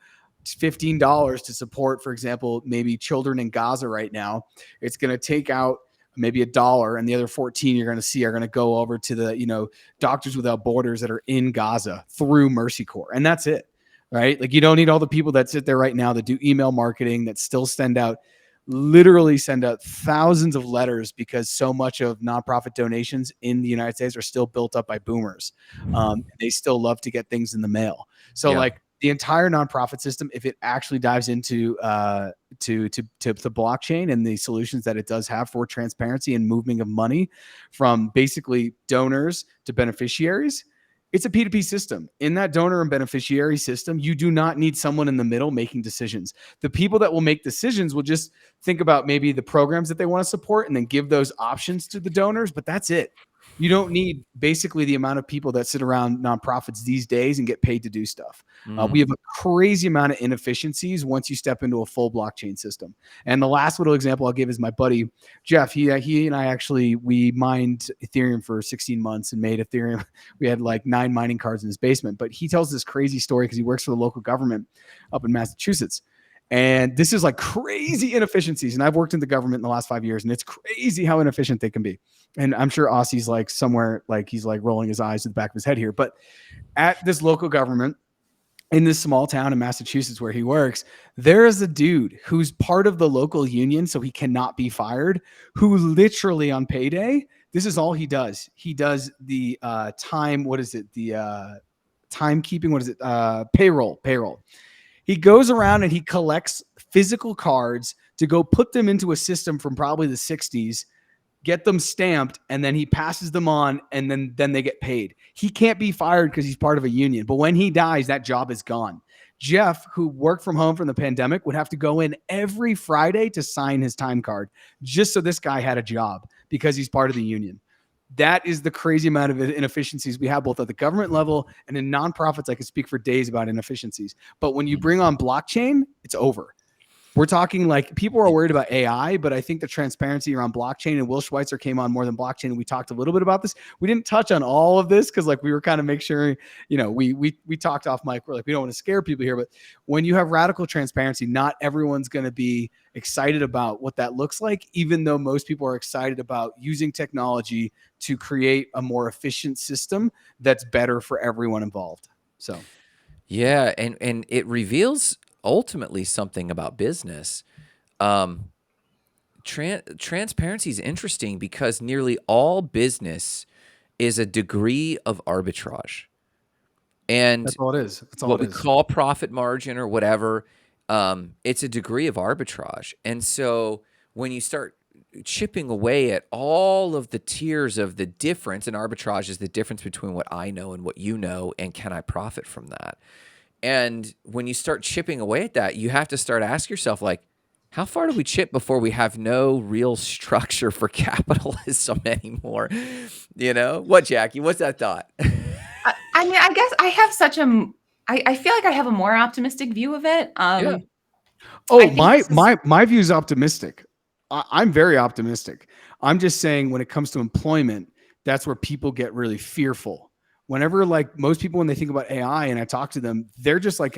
$15 to support, for example, maybe children in Gaza right now. It's going to take out maybe $1, and the other 14 you're going to see are going to go over to the Doctors Without Borders that are in Gaza through Mercy Corps, and that's it, right? Like, you don't need all the people that sit there right now that do email marketing, that still literally send out thousands of letters, because so much of nonprofit donations in the United States are still built up by boomers. They still love to get things in the mail. So like the entire nonprofit system, if it actually dives into to the blockchain and the solutions that it does have for transparency and movement of money from basically donors to beneficiaries, it's a P2P system. In that donor and beneficiary system, you do not need someone in the middle making decisions. The people that will make decisions will just think about maybe the programs that they want to support and then give those options to the donors, but that's it. You don't need basically the amount of people that sit around nonprofits these days and get paid to do stuff. We have a crazy amount of inefficiencies once you step into a full blockchain system. And the last little example I'll give is my buddy Jeff. He and I we mined Ethereum for 16 months and made Ethereum. We had like 9 mining cards in his basement. But he tells this crazy story because he works for the local government up in Massachusetts. And this is like crazy inefficiencies. And I've worked in the government in the last 5 years, and it's crazy how inefficient they can be. And I'm sure Aussie's like somewhere, like he's like rolling his eyes to the back of his head here. But at this local government in this small town in Massachusetts where he works, there is a dude who's part of the local union, so he cannot be fired, who literally on payday, this is all he does. He does the timekeeping, payroll. He goes around and he collects physical cards to go put them into a system from probably the 60s, get them stamped, and then he passes them on, and then they get paid. He can't be fired because he's part of a union. But when he dies, that job is gone. Jeff, who worked from home from the pandemic, would have to go in every Friday to sign his time card just so this guy had a job because he's part of the union. That is the crazy amount of inefficiencies we have both at the government level and in nonprofits. I could speak for days about inefficiencies. But when you bring on blockchain, it's over. We're talking like people are worried about AI, but I think the transparency around blockchain, and Will Schweitzer came on more than blockchain. And we talked a little bit about this. We didn't touch on all of this because like we were kind of make sure, we talked off mic. We're like, we don't want to scare people here, but when you have radical transparency, not everyone's going to be excited about what that looks like, even though most people are excited about using technology to create a more efficient system that's better for everyone involved. So, yeah, and it reveals ultimately something about business. Transparency is interesting because nearly all business is a degree of arbitrage. And that's all it is. That's all what it we is. call profit margin or whatever, it's a degree of arbitrage. And so when you start chipping away at all of the tiers of the difference, and arbitrage is the difference between what I know and what you know, and can I profit from that? And when you start chipping away at that, you have to start asking yourself, like, how far do we chip before we have no real structure for capitalism anymore? What, Jacki? What's that thought? I mean, I guess I have I feel like I have a more optimistic view of it. Yeah. Oh, my view is optimistic. I'm very optimistic. I'm just saying when it comes to employment, that's where people get really fearful. Whenever like most people, when they think about AI and I talk to them, they're just like,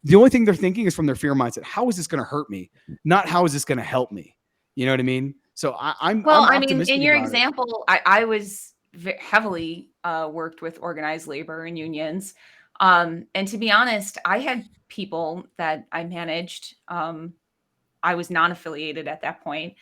the only thing they're thinking is from their fear mindset. How is this going to hurt me? Not how is this going to help me? You know what I mean? So I'm optimistic. In your example, I was heavily worked with organized labor and unions. And to be honest, I had people that I managed. I was non-affiliated at that point.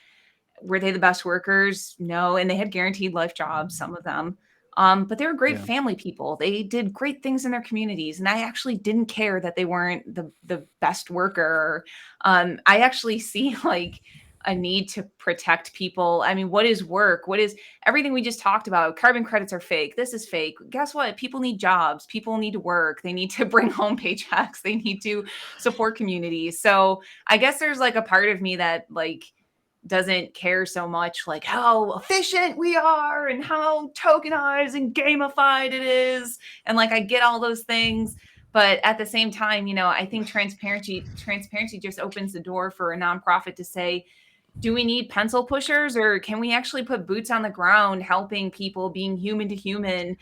Were they the best workers? No. And they had guaranteed life jobs, some of them. But they were great family people. They did great things in their communities. And I actually didn't care that they weren't the best worker. I actually see like a need to protect people. I mean, what is work? What is everything we just talked about? Carbon credits are fake. This is fake. Guess what? People need jobs. People need to work. They need to bring home paychecks. They need to support communities. So I guess there's like a part of me that like doesn't care so much like how efficient we are and how tokenized and gamified it is. And like, I get all those things. But at the same time, I think transparency just opens the door for a nonprofit to say, do we need pencil pushers, or can we actually put boots on the ground, helping people, being human to human,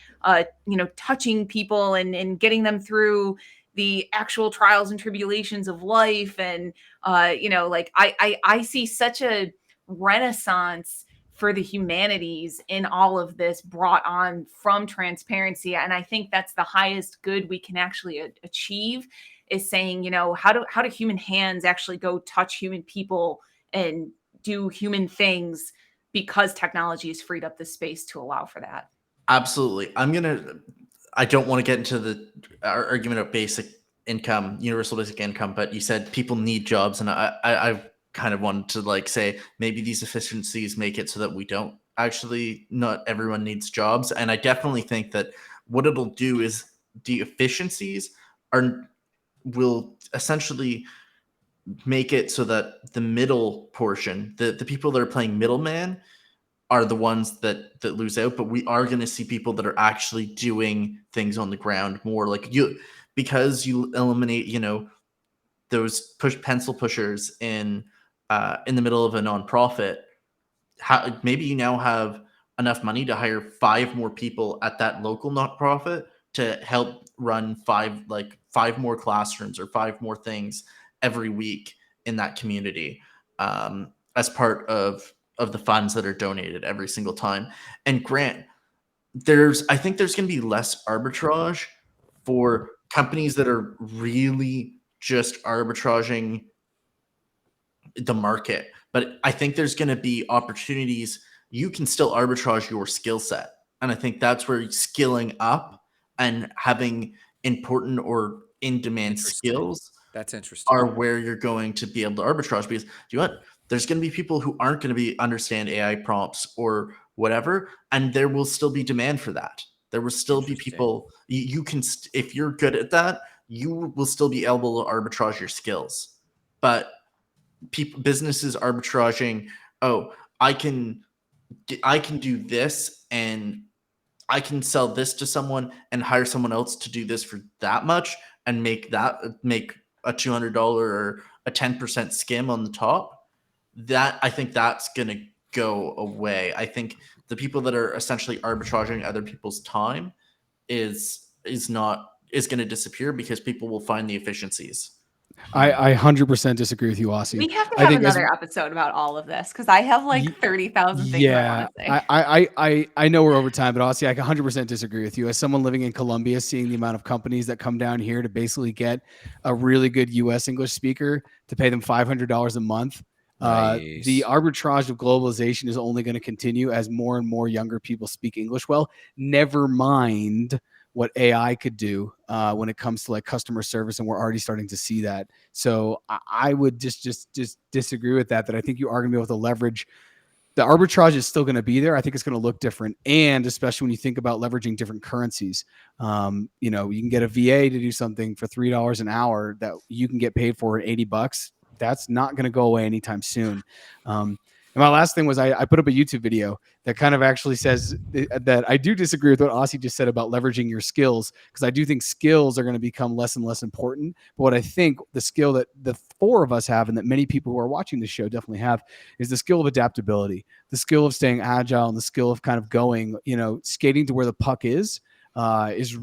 touching people and getting them through the actual trials and tribulations of life? And, I see such a renaissance for the humanities in all of this, brought on from transparency. And I think that's the highest good we can actually achieve, is saying, how do human hands actually go touch human people and do human things, because technology has freed up the space to allow for that. Absolutely. I don't want to get into our argument of basic income, universal basic income, but you said people need jobs. And I kind of wanted to say maybe these efficiencies make it so that we don't not everyone needs jobs. And I definitely think that what it'll do is the efficiencies will essentially make it so that the middle portion, the people that are playing middleman, are the ones that lose out. But we are going to see people that are actually doing things on the ground more, because you eliminate those pencil pushers in the middle of a nonprofit. Maybe you now have enough money to hire 5 more people at that local nonprofit to help run 5 more classrooms or 5 more things every week in that community, as part of the funds that are donated every single time. And Grant, I think there's going to be less arbitrage for companies that are really just arbitraging the market. But I think there's going to be opportunities. You can still arbitrage your skill set. And I think that's where skilling up and having important or in-demand skills That's interesting. are where you're going to be able to arbitrage. Because there's going to be people who aren't going to understand AI prompts or whatever, and there will still be demand for that. There will still be people you can if you're good at that, you will still be able to arbitrage your skills. But businesses arbitraging, I can do this, and I can sell this to someone and hire someone else to do this for that much and make a $200 or a 10% skim on the top. That, I think that's going to go away. I think the people that are essentially arbitraging other people's time is going to disappear, because people will find the efficiencies. I 100% disagree with you, Aussie. We have to have another episode about all of this, because I have 30,000 things I want to say. I know we're over time, but Aussie, I 100% disagree with you. As someone living in Colombia, seeing the amount of companies that come down here to basically get a really good U.S. English speaker to pay them $500 a month. Nice. The arbitrage of globalization is only going to continue as more and more younger people speak English well. Never mind what AI could do when it comes to customer service, and we're already starting to see that. So I would just disagree with that. That I think you are going to be able to leverage. The arbitrage is still going to be there. I think it's going to look different, and especially when you think about leveraging different currencies. You can get a VA to do something for $3 an hour that you can get paid for $80. That's not going to go away anytime soon. And my last thing was I put up a YouTube video that kind of actually says that I do disagree with what Aussie just said about leveraging your skills, because I do think skills are going to become less and less important. But what I think the skill that the 4 of us have, and that many people who are watching this show definitely have, is the skill of adaptability, the skill of staying agile, and the skill of kind of going, skating to where the puck is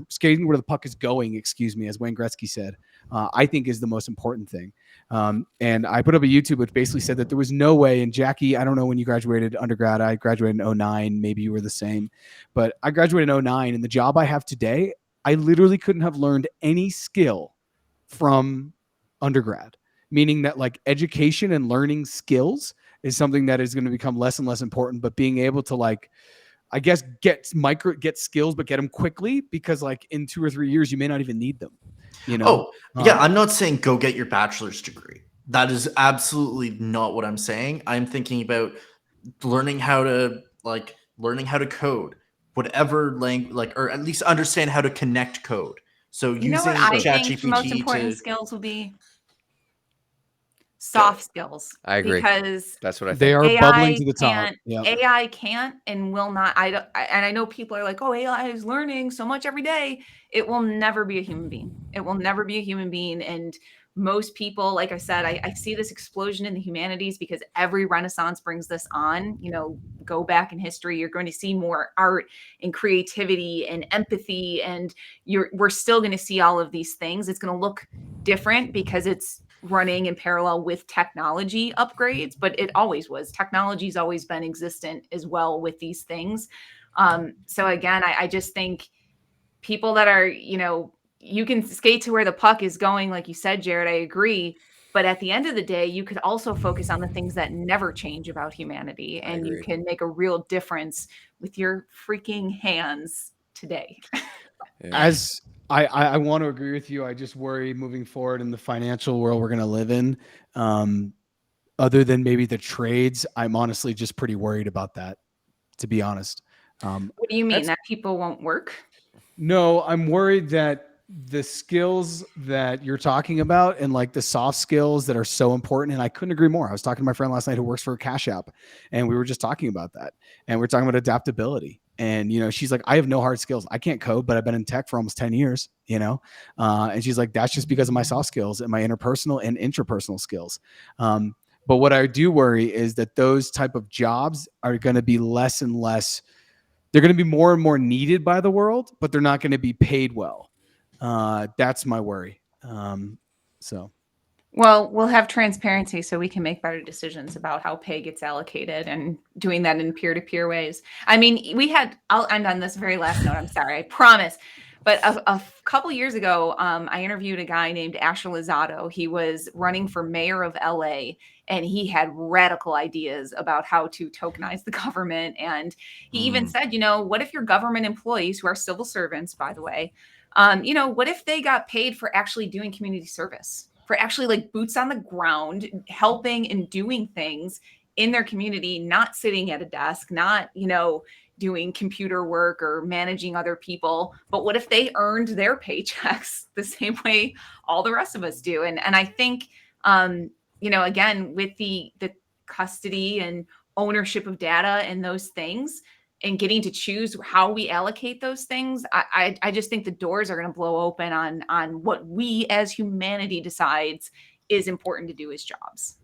skating where the puck is going, as Wayne Gretzky said, I think is the most important thing. And I put up a YouTube which basically said that there was no way, and Jacki, I don't know when you graduated undergrad. I graduated in 2009. Maybe you were the same, but I graduated in 2009, and the job I have today, I literally couldn't have learned any skill from undergrad, meaning that education and learning skills is something that is going to become less and less important, but being able to I guess get skills, but get them quickly, because in 2 or 3 years, you may not even need them. I'm not saying go get your bachelor's degree. That is absolutely not what I'm saying. I'm thinking about learning how to code, whatever language, or at least understand how to connect code. So using ChatGPT, the most important skills will be soft skills. I agree. Because That's what I They think. are bubbling to the top. can't, Yep. AI can't and will not. And I know people are like, oh, AI is learning so much every day. It will never be a human being. It will never be a human being. And most people, like I said, I see this explosion in the humanities because every Renaissance brings this on. You know, go back in history, you're going to see more art and creativity and empathy, and we're still going to see all of these things. It's going to look different because it's running in parallel with technology upgrades, but it always was. Technology's always been existent as well with these things. So again, I just think people that are, you know, you can skate to where the puck is going, like you said, Jarrett, I agree. But at the end of the day, you could also focus on the things that never change about humanity, and you can make a real difference with your freaking hands today. Yeah. As I want to agree with you. I just worry moving forward in the financial world we're going to live in. Other than maybe the trades, I'm honestly just pretty worried about that, to be honest. What do you mean that people won't work? No, I'm worried that the skills that you're talking about and like the soft skills that are so important. And I couldn't agree more. I was talking to my friend last night who works for a Cash App, and we were just talking about that. And we're talking about adaptability. And, you know, she's like, I have no hard skills. I can't code, but I've been in tech for almost 10 years, you know? And she's like, that's just because of my soft skills and my interpersonal and intrapersonal skills. But what I do worry is that those type of jobs are going to be less and less. They're going to be more and more needed by the world, but they're not going to be paid well. That's my worry. Well, we'll have transparency so we can make better decisions about how pay gets allocated and doing that in peer-to-peer ways. I mean, I'll end on this very last note. I'm sorry, I promise. But a couple years ago, I interviewed a guy named Asher Lozado. He was running for mayor of LA, and he had radical ideas about how to tokenize the government. And he even said, you know, what if your government employees, who are civil servants, by the way, you know, what if they got paid for actually doing community service, for actually like boots on the ground, helping and doing things in their community, not sitting at a desk, not, you know, doing computer work or managing other people. But what if they earned their paychecks the same way all the rest of us do? And I think, you know, again, with the custody and ownership of data and those things, and getting to choose how we allocate those things, I just think the doors are going to blow open on what we as humanity decides is important to do as jobs.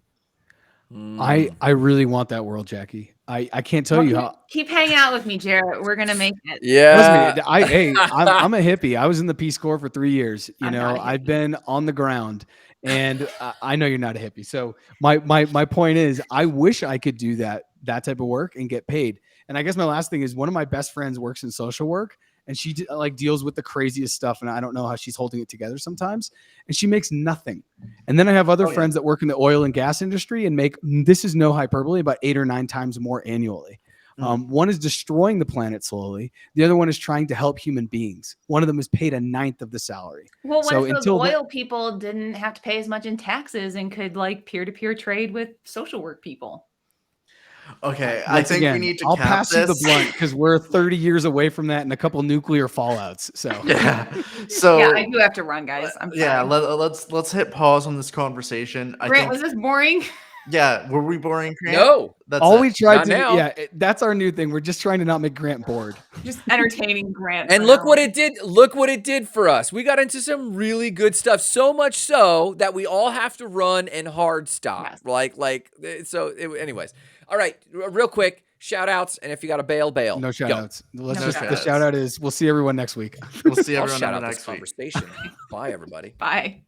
I really want that world, Jackie. I can't tell you how. Keep hanging out with me, Jarrett. We're gonna make it. Yeah. Trust me, I'm a hippie. I was in the Peace Corps for 3 years. You know, I've been on the ground, and I know you're not a hippie. So my point is, I wish I could do that type of work and get paid. And I guess my last thing is, one of my best friends works in social work, and she like deals with the craziest stuff. And I don't know how she's holding it together sometimes. And she makes nothing. And then I have other friends that work in the oil and gas industry and make, this is no hyperbole, about 8 or 9 times more annually. One is destroying the planet slowly. The other one is trying to help human beings. One of them is paid 1/9 of the salary. Well, what if those oil people didn't have to pay as much in taxes and could like peer-to-peer trade with social work people? Okay, I think we need to. I'll pass you the blunt because we're 30 years away from that and a couple nuclear fallouts. So yeah, so yeah, I do have to run, guys. I'm sorry. Yeah, let's hit pause on this conversation. Grant, was this boring? Yeah, were we boring, Grant? No, that's all we tried Not to. now. Yeah, that's our new thing. We're just trying to not make Grant bored. Just entertaining Grant. And look what it did. Look what it did for us. We got into some really good stuff. So much so that we all have to run and hard stop. Yes. Anyways. All right. Real quick. Shout outs. And if you got to bail. No shout outs. The shout out is we'll see everyone next week. We'll see everyone shout out next this week. conversation. Bye, everybody. Bye.